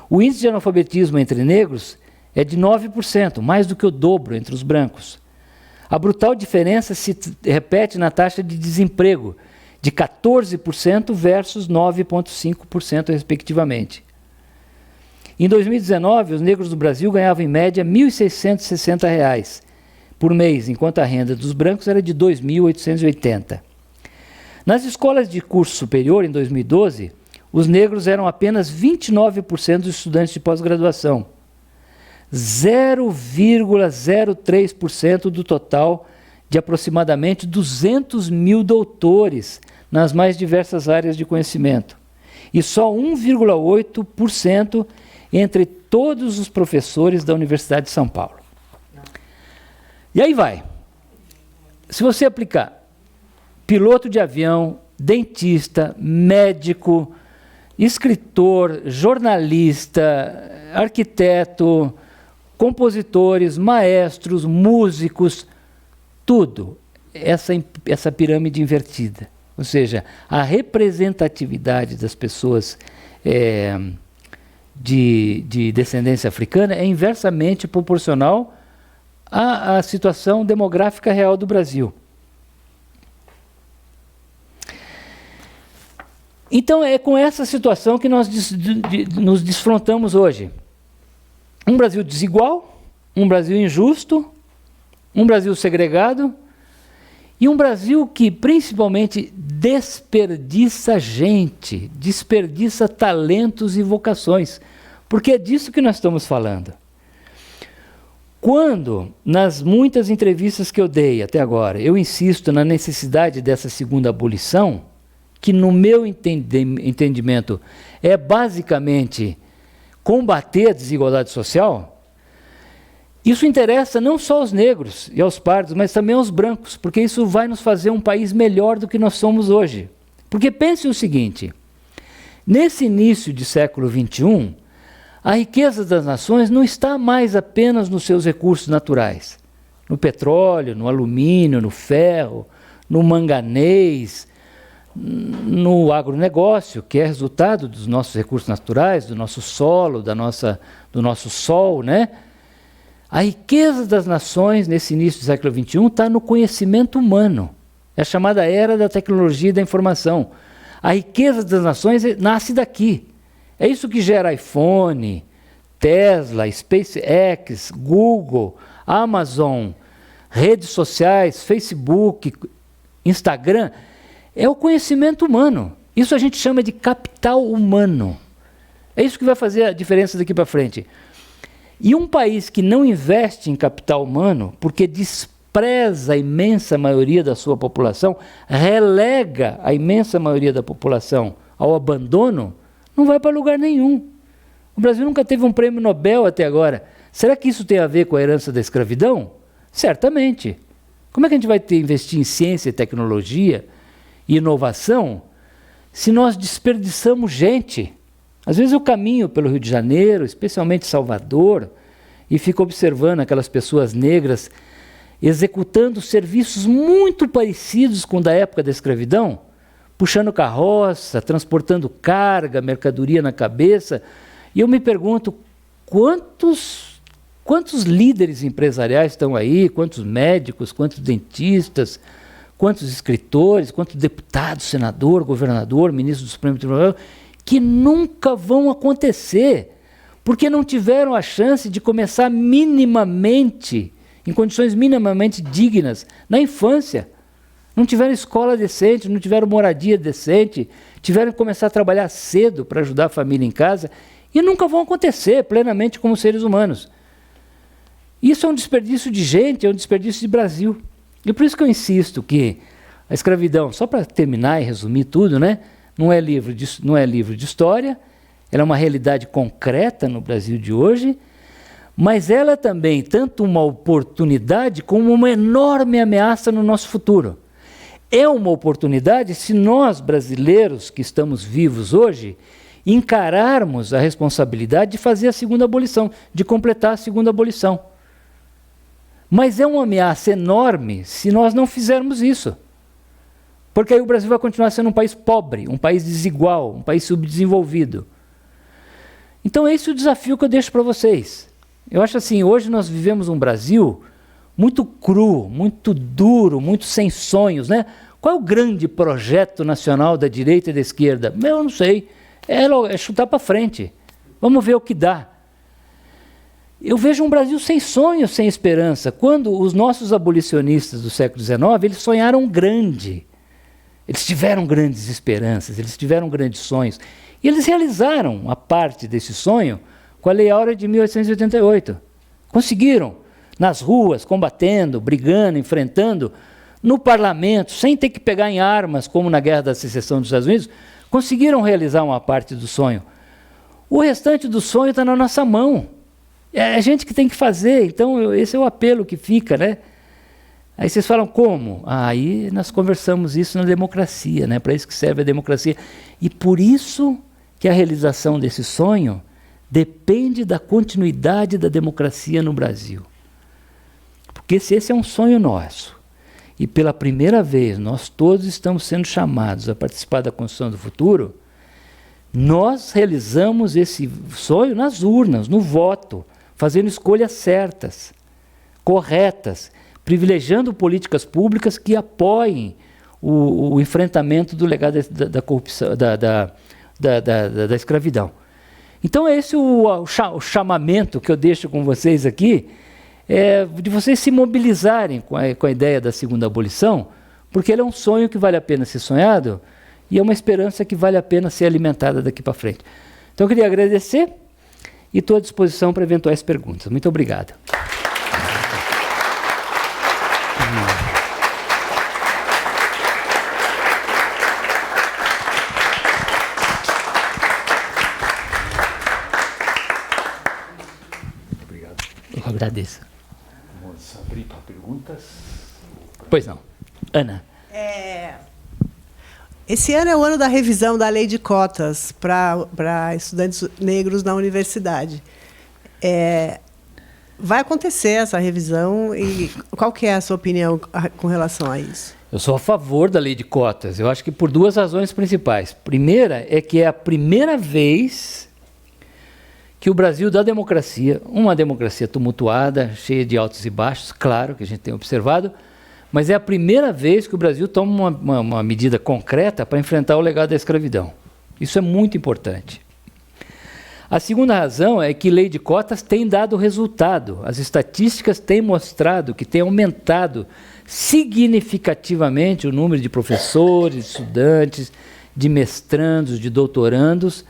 Speaker 2: O índice de analfabetismo entre negros é de 9%, mais do que o dobro entre os brancos. A brutal diferença se repete na taxa de desemprego, de 14% versus 9,5% respectivamente. Em 2019, os negros do Brasil ganhavam em média R$ 1.660 por mês, enquanto a renda dos brancos era de R$ 2.880. Nas escolas de curso superior, em 2012, os negros eram apenas 29% dos estudantes de pós-graduação, 0,03% do total de aproximadamente 200 mil doutores nas mais diversas áreas de conhecimento, e só 1,8% entre todos os professores da Universidade de São Paulo. E aí vai. Se você aplicar piloto de avião, dentista, médico, escritor, jornalista, arquiteto, compositores, maestros, músicos, tudo, essa pirâmide invertida. Ou seja, a representatividade das pessoas de descendência africana é inversamente proporcional à situação demográfica real do Brasil. Então é com essa situação que nós nos defrontamos hoje. Um Brasil desigual, um Brasil injusto, um Brasil segregado e um Brasil que principalmente desperdiça gente, desperdiça talentos e vocações, porque é disso que nós estamos falando. Quando, nas muitas entrevistas que eu dei até agora, eu insisto na necessidade dessa segunda abolição, que no meu entendimento é basicamente combater a desigualdade social, isso interessa não só aos negros e aos pardos, mas também aos brancos, porque isso vai nos fazer um país melhor do que nós somos hoje. Porque pense o seguinte, nesse início de século XXI, a riqueza das nações não está mais apenas nos seus recursos naturais, no petróleo, no alumínio, no ferro, no manganês, no agronegócio, que é resultado dos nossos recursos naturais, do nosso solo, do nosso sol, né? A riqueza das nações, nesse início do século XXI, está no conhecimento humano. É a chamada era da tecnologia e da informação. A riqueza das nações nasce daqui. É isso que gera iPhone, Tesla, SpaceX, Google, Amazon, redes sociais, Facebook, Instagram. É o conhecimento humano. Isso a gente chama de capital humano. É isso que vai fazer a diferença daqui para frente. E um país que não investe em capital humano, porque despreza a imensa maioria da sua população, relega a imensa maioria da população ao abandono, não vai para lugar nenhum. O Brasil nunca teve um prêmio Nobel até agora. Será que isso tem a ver com a herança da escravidão? Certamente. Como é que a gente vai investir em ciência e tecnologia e inovação se nós desperdiçamos gente? Às vezes eu caminho pelo Rio de Janeiro, especialmente Salvador, e fico observando aquelas pessoas negras executando serviços muito parecidos com o da época da escravidão, puxando carroça, transportando carga, mercadoria na cabeça, e eu me pergunto, quantos líderes empresariais estão aí, quantos médicos, quantos dentistas, quantos escritores, quantos deputados, senador, governador, ministro do Supremo Tribunal, que nunca vão acontecer, porque não tiveram a chance de começar minimamente, em condições minimamente dignas, na infância. Não tiveram escola decente, não tiveram moradia decente, tiveram que começar a trabalhar cedo para ajudar a família em casa, e nunca vão acontecer plenamente como seres humanos. Isso é um desperdício de gente, é um desperdício de Brasil. E por isso que eu insisto que a escravidão, só para terminar e resumir tudo, né? Não é livro de história, ela é uma realidade concreta no Brasil de hoje, mas ela é também tanto uma oportunidade como uma enorme ameaça no nosso futuro. É uma oportunidade se nós, brasileiros que estamos vivos hoje, encararmos a responsabilidade de fazer a segunda abolição, de completar a segunda abolição. Mas é uma ameaça enorme se nós não fizermos isso. Porque aí o Brasil vai continuar sendo um país pobre, um país desigual, um país subdesenvolvido. Então esse é o desafio que eu deixo para vocês. Eu acho assim, hoje nós vivemos um Brasil muito cru, muito duro, muito sem sonhos, né? Qual é o grande projeto nacional da direita e da esquerda? Eu não sei. É chutar para frente. Vamos ver o que dá. Eu vejo um Brasil sem sonhos, sem esperança. Quando os nossos abolicionistas do século XIX, eles sonharam grande. Eles tiveram grandes esperanças, eles tiveram grandes sonhos. E eles realizaram a parte desse sonho com a Lei Áurea de 1888. Conseguiram, nas ruas, combatendo, brigando, enfrentando, no parlamento, sem ter que pegar em armas, como na Guerra da Secessão dos Estados Unidos, conseguiram realizar uma parte do sonho. O restante do sonho está na nossa mão. É a gente que tem que fazer. Então, esse é o apelo que fica, né? Aí vocês falam, como? Aí nós conversamos isso na democracia, né? Para isso que serve a democracia. E por isso que a realização desse sonho depende da continuidade da democracia no Brasil. Porque se esse é um sonho nosso, e pela primeira vez nós todos estamos sendo chamados a participar da construção do futuro, nós realizamos esse sonho nas urnas, no voto, fazendo escolhas certas, corretas, privilegiando políticas públicas que apoiem o enfrentamento do legado da corrupção, da escravidão. Então, esse é o chamamento que eu deixo com vocês aqui, de vocês se mobilizarem com a ideia da segunda abolição, porque ele é um sonho que vale a pena ser sonhado e é uma esperança que vale a pena ser alimentada daqui para frente. Então, eu queria agradecer e estou à disposição para eventuais perguntas. Muito obrigado.
Speaker 1: Obrigado.
Speaker 2: Eu agradeço.
Speaker 1: Vamos abrir para perguntas.
Speaker 2: Pois não. Ana.
Speaker 3: Esse ano é o ano da revisão da lei de cotas para estudantes negros na universidade. Vai acontecer essa revisão e qual que é a sua opinião com relação a isso?
Speaker 2: Eu sou a favor da lei de cotas. Eu acho que por duas razões principais. Primeira é que é a primeira vez que o Brasil da democracia, uma democracia tumultuada, cheia de altos e baixos, claro, que a gente tem observado, mas é a primeira vez que o Brasil toma uma medida concreta para enfrentar o legado da escravidão. Isso é muito importante. A segunda razão é que lei de cotas tem dado resultado. As estatísticas têm mostrado que tem aumentado significativamente o número de professores, de estudantes, de mestrandos, de doutorandos,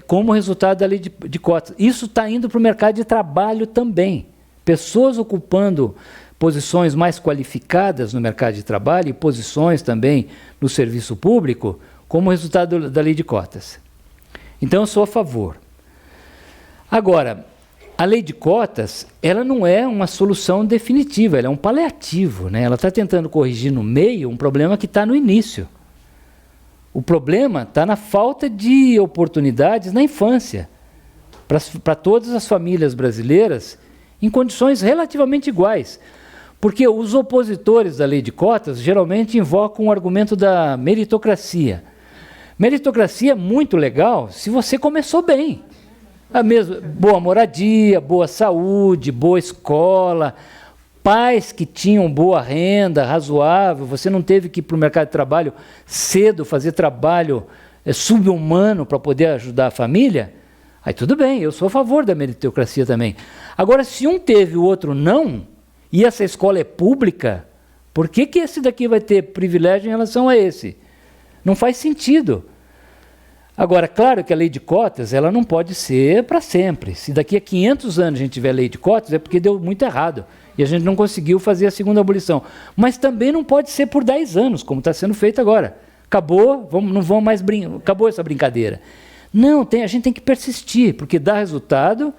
Speaker 2: como resultado da lei de cotas. Isso está indo para o mercado de trabalho também. Pessoas ocupando posições mais qualificadas no mercado de trabalho e posições também no serviço público, como resultado da lei de cotas. Então, eu sou a favor. Agora, a lei de cotas, ela não é uma solução definitiva, ela é um paliativo, né? Ela está tentando corrigir no meio um problema que está no início. O problema está na falta de oportunidades na infância, para todas as famílias brasileiras, em condições relativamente iguais. Porque os opositores da lei de cotas geralmente invocam o argumento da meritocracia. Meritocracia é muito legal se você começou bem. Boa moradia, boa saúde, boa escola, pais que tinham boa renda, razoável, você não teve que ir para o mercado de trabalho cedo, fazer trabalho sub-humano para poder ajudar a família, aí tudo bem, eu sou a favor da meritocracia também. Agora, se um teve e o outro não, e essa escola é pública, por que esse daqui vai ter privilégio em relação a esse? Não faz sentido. Agora, claro que a lei de cotas ela não pode ser para sempre. Se daqui a 500 anos a gente tiver lei de cotas, é porque deu muito errado. E a gente não conseguiu fazer a segunda abolição. Mas também não pode ser por 10 anos, como está sendo feito agora. Acabou, não vão mais acabou essa brincadeira. Não, a gente tem que persistir, porque dá resultado.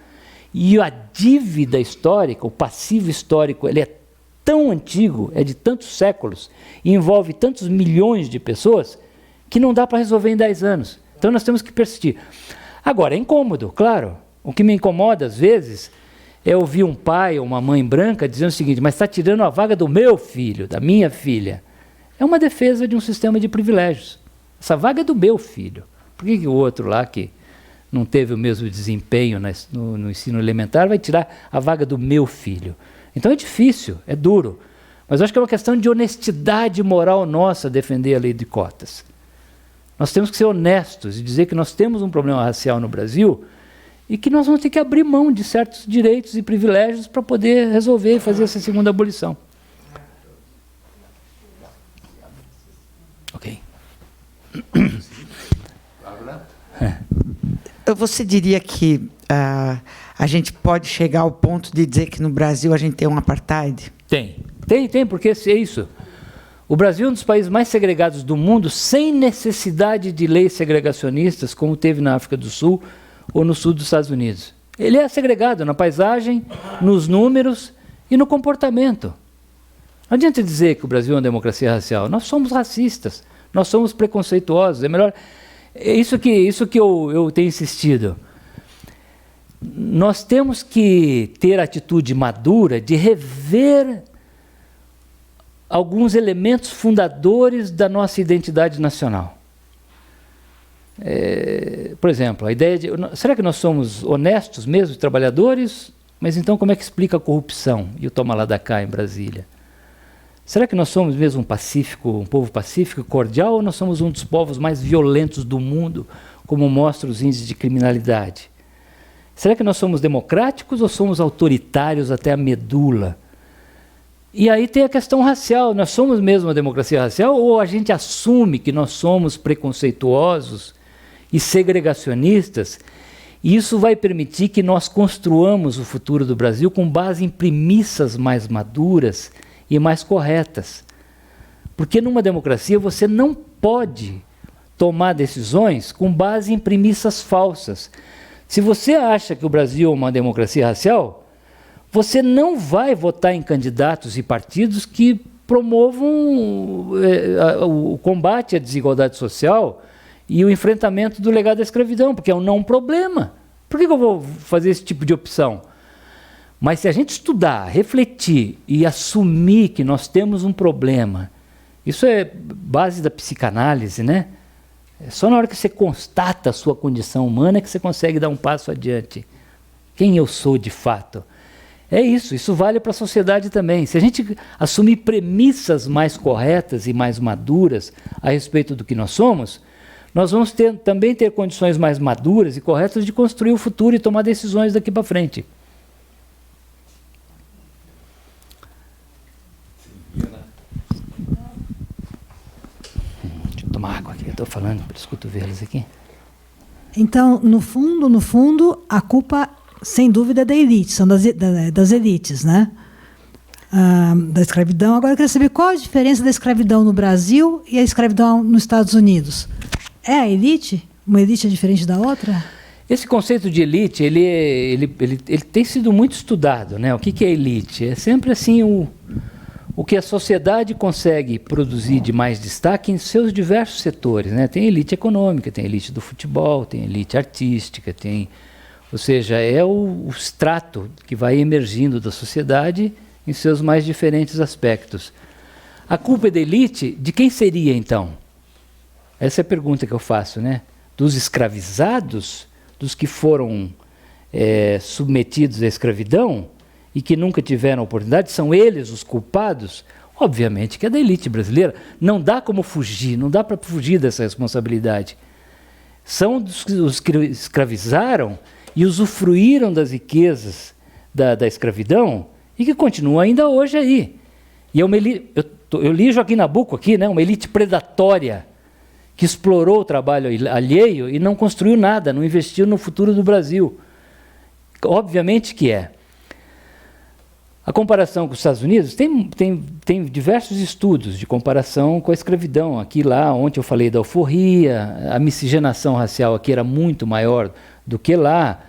Speaker 2: E a dívida histórica, o passivo histórico, ele é tão antigo, é de tantos séculos, e envolve tantos milhões de pessoas, que não dá para resolver em 10 anos. Então nós temos que persistir. Agora, é incômodo, claro. O que me incomoda às vezes é ouvir um pai ou uma mãe branca dizendo o seguinte, mas está tirando a vaga do meu filho, da minha filha. É uma defesa de um sistema de privilégios. Essa vaga é do meu filho. Por que o outro lá que não teve o mesmo desempenho no ensino elementar vai tirar a vaga do meu filho? Então é difícil, é duro. Mas eu acho que é uma questão de honestidade moral nossa defender a lei de cotas. Nós temos que ser honestos e dizer que nós temos um problema racial no Brasil e que nós vamos ter que abrir mão de certos direitos e privilégios para poder resolver e fazer essa segunda abolição. Ok.
Speaker 4: Você diria que a gente pode chegar ao ponto de dizer que no Brasil a gente tem um apartheid?
Speaker 2: Tem, porque é isso. O Brasil é um dos países mais segregados do mundo, sem necessidade de leis segregacionistas, como teve na África do Sul ou no sul dos Estados Unidos. Ele é segregado na paisagem, nos números e no comportamento. Não adianta dizer que o Brasil é uma democracia racial. Nós somos racistas, nós somos preconceituosos. É melhor. É isso que eu tenho insistido. Nós temos que ter a atitude madura de rever alguns elementos fundadores da nossa identidade nacional. Por exemplo, a ideia de... Será que nós somos honestos mesmo, trabalhadores? Mas então como é que explica a corrupção e o toma lá da cá em Brasília? Será que nós somos mesmo um povo pacífico, cordial, ou nós somos um dos povos mais violentos do mundo, como mostram os índices de criminalidade? Será que nós somos democráticos ou somos autoritários até a medula? E aí tem a questão racial. Nós somos mesmo uma democracia racial ou a gente assume que nós somos preconceituosos e segregacionistas? E isso vai permitir que nós construamos o futuro do Brasil com base em premissas mais maduras e mais corretas. Porque numa democracia você não pode tomar decisões com base em premissas falsas. Se você acha que o Brasil é uma democracia racial, você não vai votar em candidatos e partidos que promovam o combate à desigualdade social e o enfrentamento do legado da escravidão, porque é um não problema. Por que eu vou fazer esse tipo de opção? Mas se a gente estudar, refletir e assumir que nós temos um problema, isso é base da psicanálise, né? É só na hora que você constata a sua condição humana que você consegue dar um passo adiante. Quem eu sou de fato? É isso vale para a sociedade também. Se a gente assumir premissas mais corretas e mais maduras a respeito do que nós somos, nós vamos também ter condições mais maduras e corretas de construir o futuro e tomar decisões daqui para frente. Deixa eu tomar água aqui, eu estou falando pelos cotovelos aqui.
Speaker 5: Então, no fundo, a culpa, sem dúvida, é da elite, são das elites, né? Da escravidão. Agora eu queria saber qual a diferença da escravidão no Brasil e a escravidão nos Estados Unidos. É a elite? Uma elite é diferente da outra?
Speaker 2: Esse conceito de elite, ele tem sido muito estudado, né? O que é elite? É sempre assim o que a sociedade consegue produzir de mais destaque em seus diversos setores, né? Tem elite econômica, tem elite do futebol, tem elite artística, ou seja, é o extrato que vai emergindo da sociedade em seus mais diferentes aspectos. A culpa é da elite, de quem seria então? Essa é a pergunta que eu faço, né? Dos escravizados, dos que foram submetidos à escravidão e que nunca tiveram oportunidade, são eles os culpados? Obviamente que é da elite brasileira. Não dá como fugir, não dá para fugir dessa responsabilidade. São os que escravizaram e usufruíram das riquezas da escravidão e que continuam ainda hoje aí. E eu li Joaquim Nabuco aqui, né? Uma elite predatória que explorou o trabalho alheio e não construiu nada, não investiu no futuro do Brasil. Obviamente que é. A comparação com os Estados Unidos, tem diversos estudos de comparação com a escravidão. Aqui, lá, ontem eu falei da alforria, a miscigenação racial aqui era muito maior do que lá.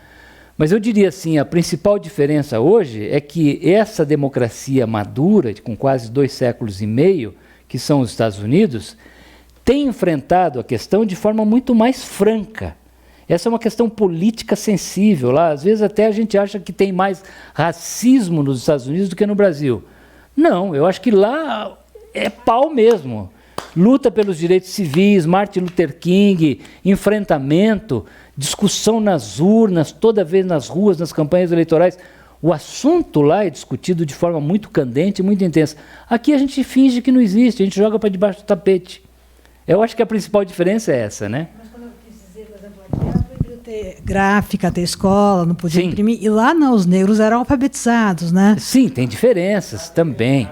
Speaker 2: Mas eu diria assim, a principal diferença hoje é que essa democracia madura, com quase 2 séculos e meio, que são os Estados Unidos, tem enfrentado a questão de forma muito mais franca. Essa é uma questão política sensível. Lá, às vezes até a gente acha que tem mais racismo nos Estados Unidos do que no Brasil. Não, eu acho que lá é pau mesmo. Luta pelos direitos civis, Martin Luther King, enfrentamento, discussão nas urnas, toda vez nas ruas, nas campanhas eleitorais. O assunto lá é discutido de forma muito candente, muito intensa. Aqui a gente finge que não existe, a gente joga para debaixo do tapete. Eu acho que a principal diferença é essa, né?
Speaker 5: Mas quando eu quis dizer, por exemplo, aqui era proibido ter gráfica, ter escola, não podia
Speaker 2: Sim.
Speaker 5: imprimir. E lá não, os negros eram alfabetizados, né?
Speaker 2: Sim, tem diferenças também.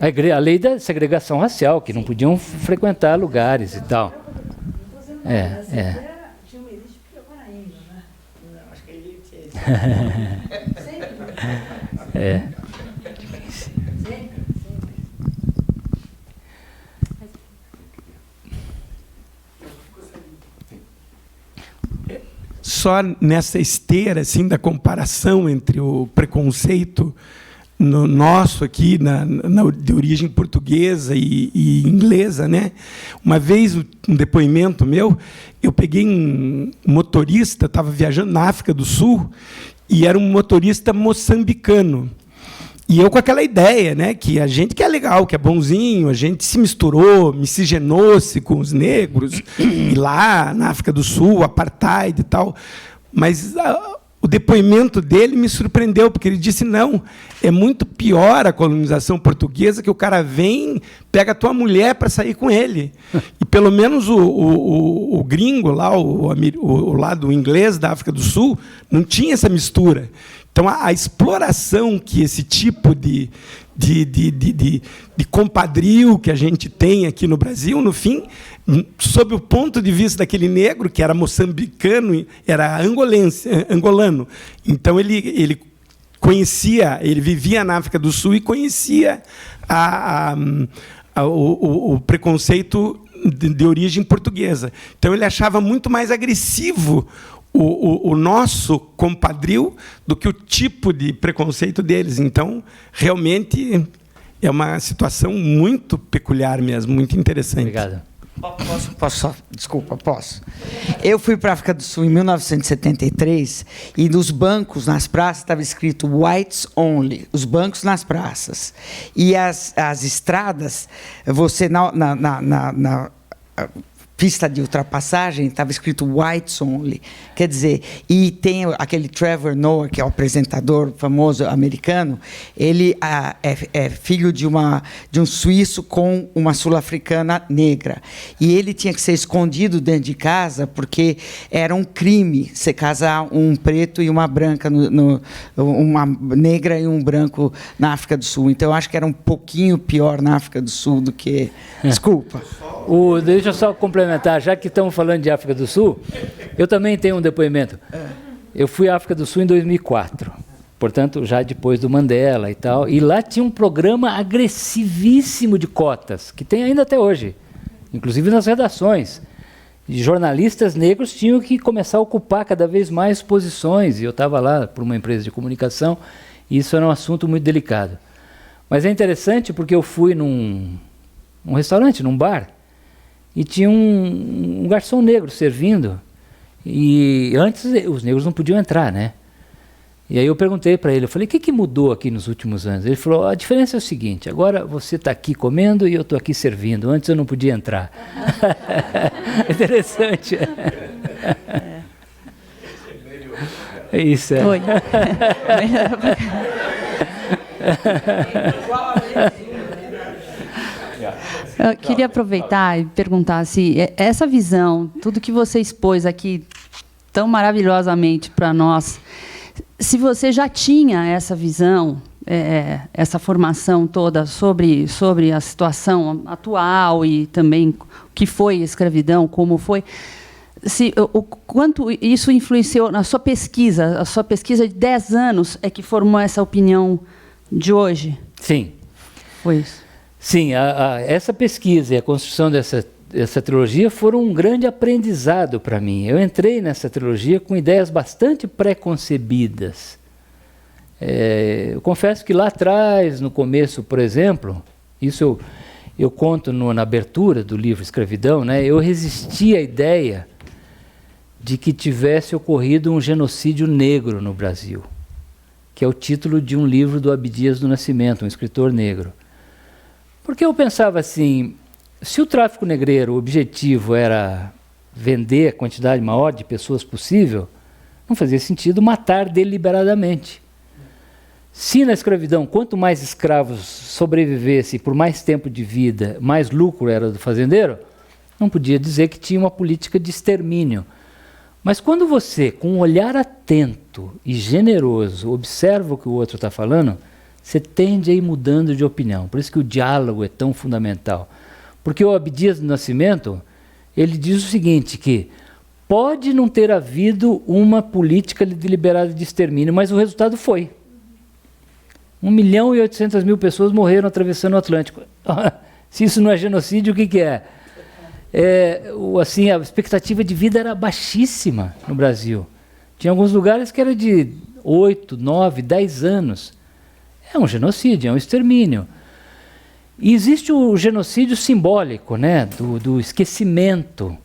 Speaker 2: A lei da segregação racial, que não podiam frequentar lugares e tal.
Speaker 5: Tinha uma elite pior ainda, né? Não, acho que a elite é sempre.
Speaker 6: só nessa esteira assim, da comparação entre o preconceito nosso aqui, de origem portuguesa e inglesa, né? Uma vez, um depoimento meu, eu peguei um motorista, estava viajando na África do Sul, e era um motorista moçambicano. E eu com aquela ideia, né, que a gente que é legal, que é bonzinho, a gente se misturou, miscigenou-se com os negros, e lá na África do Sul, apartheid e tal. Mas o depoimento dele me surpreendeu, porque ele disse, não, é muito pior a colonização portuguesa, que o cara vem, pega a tua mulher para sair com ele. E pelo menos o gringo lá, o lado inglês da África do Sul, não tinha essa mistura. Então, a exploração que esse tipo de compadrio que a gente tem aqui no Brasil, no fim, sob o ponto de vista daquele negro, que era moçambicano, era angolano. Então, ele conhecia, ele vivia na África do Sul e conhecia o preconceito de origem portuguesa. Então, ele achava muito mais agressivo o nosso compadrio do que o tipo de preconceito deles. Então, realmente, é uma situação muito peculiar mesmo, muito interessante.
Speaker 2: Obrigado.
Speaker 4: Posso? Desculpa, posso. Eu fui para a África do Sul em 1973 e nos bancos, nas praças, estava escrito Whites Only, os bancos nas praças. E as estradas, você na pista de ultrapassagem estava escrito Whites Only. Quer dizer, e tem aquele Trevor Noah, que é o apresentador famoso americano, ele é filho de um suíço com uma sul-africana negra. E ele tinha que ser escondido dentro de casa porque era um crime você casar um preto e uma branca, uma negra e um branco na África do Sul. Então, eu acho que era um pouquinho pior na África do Sul do que... Desculpa.
Speaker 2: Deixa eu só complementar, já que estamos falando de África do Sul, eu também tenho um depoimento. Eu fui à África do Sul em 2004, portanto, já depois do Mandela e tal, e lá tinha um programa agressivíssimo de cotas, que tem ainda até hoje, inclusive nas redações. E jornalistas negros tinham que começar a ocupar cada vez mais posições, e eu estava lá por uma empresa de comunicação, e isso era um assunto muito delicado. Mas é interessante porque eu fui num restaurante, num bar, e tinha um garçom negro servindo, e antes os negros não podiam entrar, né? E aí eu perguntei para ele, eu falei, o que mudou aqui nos últimos anos? Ele falou, a diferença é o seguinte, agora você está aqui comendo e eu estou aqui servindo, antes eu não podia entrar. Interessante. Isso é.
Speaker 7: Oi. Eu queria aproveitar e perguntar se essa visão, tudo que você expôs aqui tão maravilhosamente para nós, se você já tinha essa visão, essa formação toda sobre a situação atual e também o que foi a escravidão, como foi, o quanto isso influenciou na sua pesquisa, a sua pesquisa de 10 anos é que formou essa opinião de hoje?
Speaker 2: Sim.
Speaker 7: Foi isso.
Speaker 2: Sim, essa pesquisa e a construção dessa trilogia foram um grande aprendizado para mim. Eu entrei nessa trilogia com ideias bastante pré-concebidas. Eu confesso que lá atrás, no começo, por exemplo, isso eu conto na abertura do livro Escravidão, né, eu resisti à ideia de que tivesse ocorrido um genocídio negro no Brasil, que é o título de um livro do Abdias do Nascimento, um escritor negro. Porque eu pensava assim, se o tráfico negreiro, o objetivo era vender a quantidade maior de pessoas possível, não fazia sentido matar deliberadamente. Se na escravidão, quanto mais escravos sobrevivessem por mais tempo de vida, mais lucro era do fazendeiro, não podia dizer que tinha uma política de extermínio. Mas quando você, com um olhar atento e generoso, observa o que o outro está falando, você tende a ir mudando de opinião. Por isso que o diálogo é tão fundamental. Porque o Abdias do Nascimento, ele diz o seguinte, que pode não ter havido uma política deliberada de extermínio, mas o resultado foi. 1.800.000 pessoas morreram atravessando o Atlântico. Se isso não é genocídio, o que é? Assim, a expectativa de vida era baixíssima no Brasil. Tinha alguns lugares que era de 8, 9, 10 anos. É um genocídio, é um extermínio. E existe o genocídio simbólico, né, do esquecimento,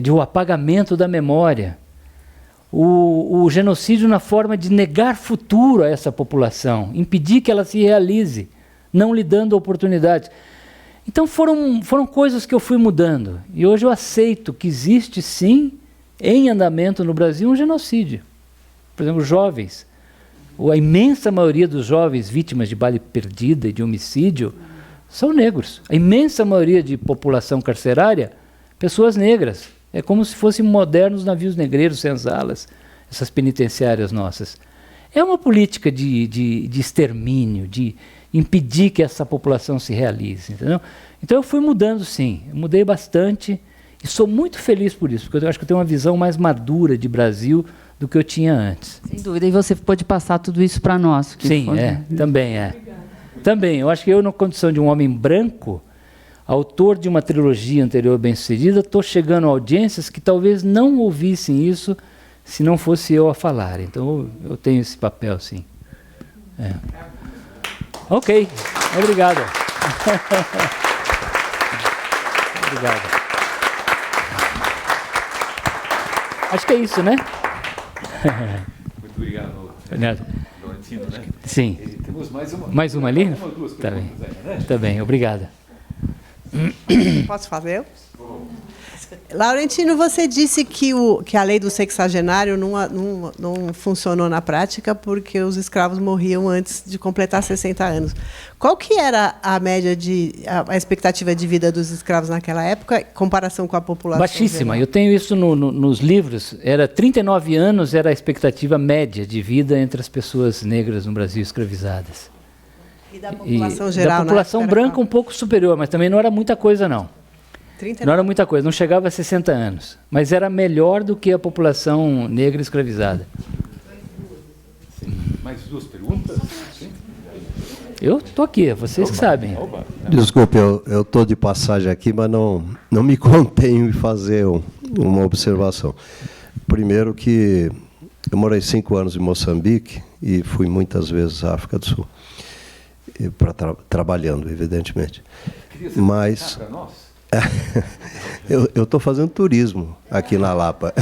Speaker 2: de o apagamento da memória. O genocídio na forma de negar futuro a essa população, impedir que ela se realize, não lhe dando oportunidades. Então foram coisas que eu fui mudando. E hoje eu aceito que existe sim, em andamento no Brasil, um genocídio. Por exemplo, jovens. A imensa maioria dos jovens vítimas de bala perdida e de homicídio são negros. A imensa maioria de população carcerária, pessoas negras. É como se fossem modernos navios negreiros, senzalas, essas penitenciárias nossas. É uma política de extermínio, de impedir que essa população se realize, entendeu? Então eu fui mudando, sim. Eu mudei bastante e sou muito feliz por isso, porque eu acho que eu tenho uma visão mais madura de Brasil do que eu tinha antes.
Speaker 7: Sem dúvida. E você pôde passar tudo isso para nós.
Speaker 2: Sim, também é. Também, eu acho que eu, na condição de um homem branco, autor de uma trilogia anterior bem-sucedida, estou chegando a audiências que talvez não ouvissem isso se não fosse eu a falar. Então, eu tenho esse papel, sim. Ok, obrigado. Obrigado. Acho que é isso, né?
Speaker 1: Muito obrigado, Laurentino, né?
Speaker 2: Sim.
Speaker 1: Temos mais uma.
Speaker 2: Mais uma ali?
Speaker 1: Uma ou duas
Speaker 2: Tá bem.
Speaker 1: perguntas aí, né?
Speaker 2: Tá bem, obrigado.
Speaker 3: Posso fazer? Laurentino, você disse que a lei do sexagenário não funcionou na prática porque os escravos morriam antes de completar 60 anos. Qual que era a média a expectativa de vida dos escravos naquela época, em comparação com a população?
Speaker 2: Baixíssima.
Speaker 3: geral?
Speaker 2: Eu tenho isso nos livros. 39 anos era a expectativa média de vida entre as pessoas negras no Brasil escravizadas.
Speaker 3: E da população geral?
Speaker 2: Da população branca um pouco superior, mas também não era muita coisa, não.
Speaker 3: 39.
Speaker 2: Não era muita coisa, não chegava a 60 anos. Mas era melhor do que a população negra escravizada.
Speaker 1: Mais duas perguntas? Sim.
Speaker 2: Eu estou aqui, vocês que sabem.
Speaker 8: Desculpe, eu estou de passagem aqui, mas não me contenho em fazer uma observação. Primeiro que eu morei 5 anos em Moçambique e fui muitas vezes à África do Sul, trabalhando, evidentemente. Mas eu estou fazendo turismo aqui na Lapa,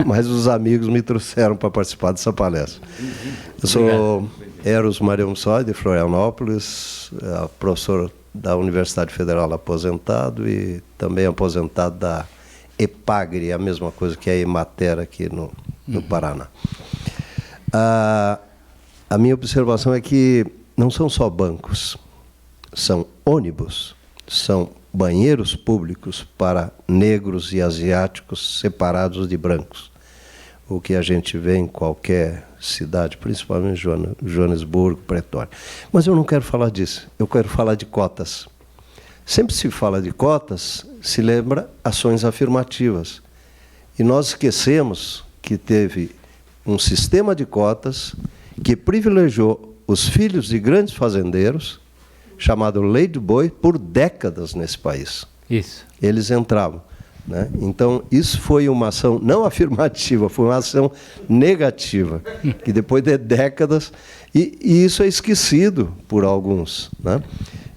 Speaker 8: mas os amigos me trouxeram para participar dessa palestra. Eu sou Eros Mariumsói, de Florianópolis, professor da Universidade Federal aposentado e também aposentado da EPAGRE, a mesma coisa que a Emater aqui no Paraná. A minha observação é que não são só bancos, são ônibus, são banheiros públicos para negros e asiáticos separados de brancos. O que a gente vê em qualquer cidade, principalmente Joanesburgo, Pretória. Mas eu não quero falar disso, eu quero falar de cotas. Sempre se fala de cotas, se lembra ações afirmativas. E nós esquecemos que teve um sistema de cotas que privilegiou os filhos de grandes fazendeiros, chamado Lei do Boi, por décadas nesse país.
Speaker 2: Isso.
Speaker 8: Eles entravam, né? Então, isso foi uma ação não afirmativa, foi uma ação negativa, que depois de décadas, e isso é esquecido por alguns, né?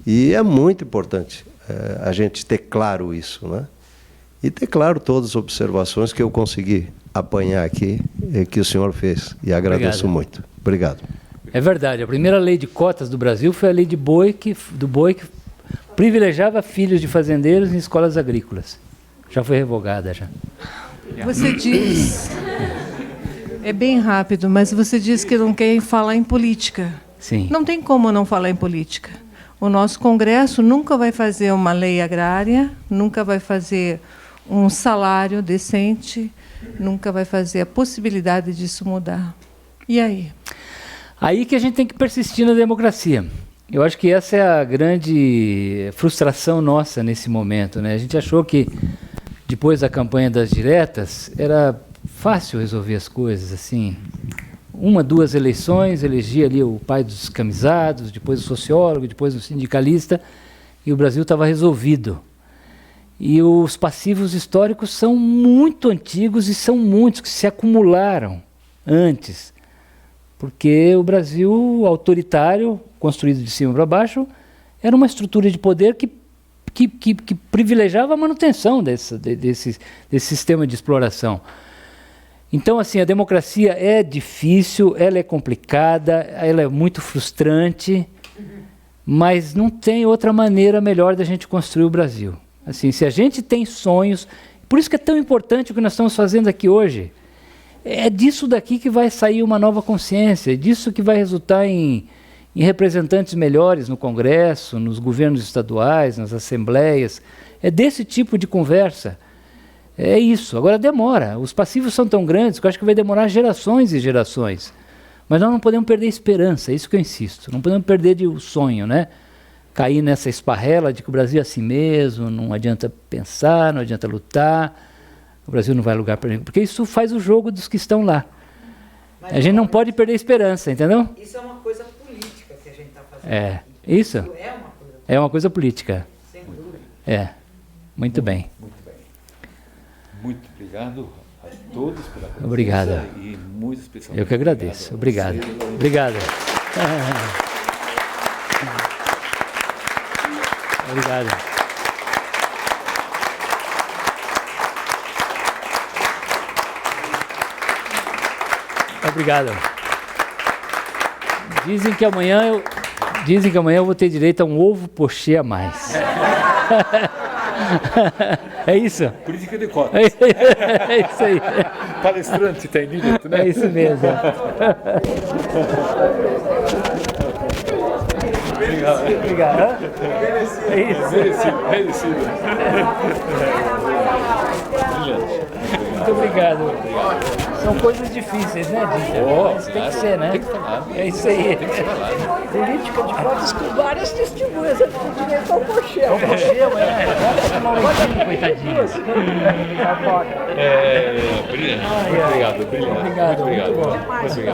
Speaker 8: E é muito importante a gente ter claro isso, né? E ter claro todas as observações que eu consegui apanhar aqui, que o senhor fez, e agradeço muito. Obrigado.
Speaker 2: É verdade, a primeira lei de cotas do Brasil foi a lei do boi que privilegiava filhos de fazendeiros em escolas agrícolas. Já foi revogada, já.
Speaker 9: Você diz... É bem rápido, mas você diz que não quer falar em política.
Speaker 2: Sim.
Speaker 9: Não tem como não falar em política. O nosso Congresso nunca vai fazer uma lei agrária, nunca vai fazer um salário decente, nunca vai fazer a possibilidade disso mudar. E aí?
Speaker 2: Aí que a gente tem que persistir na democracia. Eu acho que essa é a grande frustração nossa nesse momento, né? A gente achou que, depois da campanha das diretas, era fácil resolver as coisas, assim. 1, 2 eleições, elegia ali o pai dos descamisados, depois o sociólogo, depois o sindicalista, e o Brasil estava resolvido. E os passivos históricos são muito antigos e são muitos que se acumularam antes. Porque o Brasil autoritário, construído de cima para baixo, era uma estrutura de poder que privilegiava a manutenção desse sistema de exploração. Então, assim, a democracia é difícil, ela é complicada, ela é muito frustrante, mas não tem outra maneira melhor da gente construir o Brasil. Assim, se a gente tem sonhos, por isso que é tão importante o que nós estamos fazendo aqui hoje. É disso daqui que vai sair uma nova consciência, é disso que vai resultar em representantes melhores no Congresso, nos governos estaduais, nas assembleias. É desse tipo de conversa. É isso. Agora demora. Os passivos são tão grandes que eu acho que vai demorar gerações e gerações. Mas nós não podemos perder a esperança, é isso que eu insisto. Não podemos perder o sonho, né? Cair nessa esparrela de que o Brasil é assim mesmo, não adianta pensar, não adianta lutar, o Brasil não vai a lugar para ninguém, porque isso faz o jogo dos que estão lá. Mas a gente não pode perder a esperança, entendeu?
Speaker 4: Isso é uma coisa política que a gente está fazendo.
Speaker 2: Isso
Speaker 4: é uma coisa política.
Speaker 2: É uma coisa política.
Speaker 4: Sem dúvida.
Speaker 2: Muito bem.
Speaker 1: Muito bem. Muito obrigado a todos pela presença.
Speaker 2: Obrigado.
Speaker 1: E muito especialmente.
Speaker 2: Eu que agradeço. Obrigado. Obrigado. Obrigado. Obrigado. Dizem que amanhã eu vou ter direito a um ovo pochê a mais. É isso?
Speaker 1: Política de cotas.
Speaker 2: É isso aí.
Speaker 1: Palestrante tem direito, né?
Speaker 2: É isso mesmo. Obrigado. É isso.
Speaker 1: Merecido.
Speaker 2: Muito obrigado. São coisas difíceis, né, Dita? Mas tem que ser, né?
Speaker 1: Tem que falar.
Speaker 2: É isso aí.
Speaker 1: Tem que ser falado.
Speaker 10: Política de cotas com várias testemunhas. Eu tenho direito ao pochê.
Speaker 2: É o pochê, coitadinho.
Speaker 1: Brilhante. Muito obrigado.
Speaker 2: Obrigado.
Speaker 1: Muito obrigado.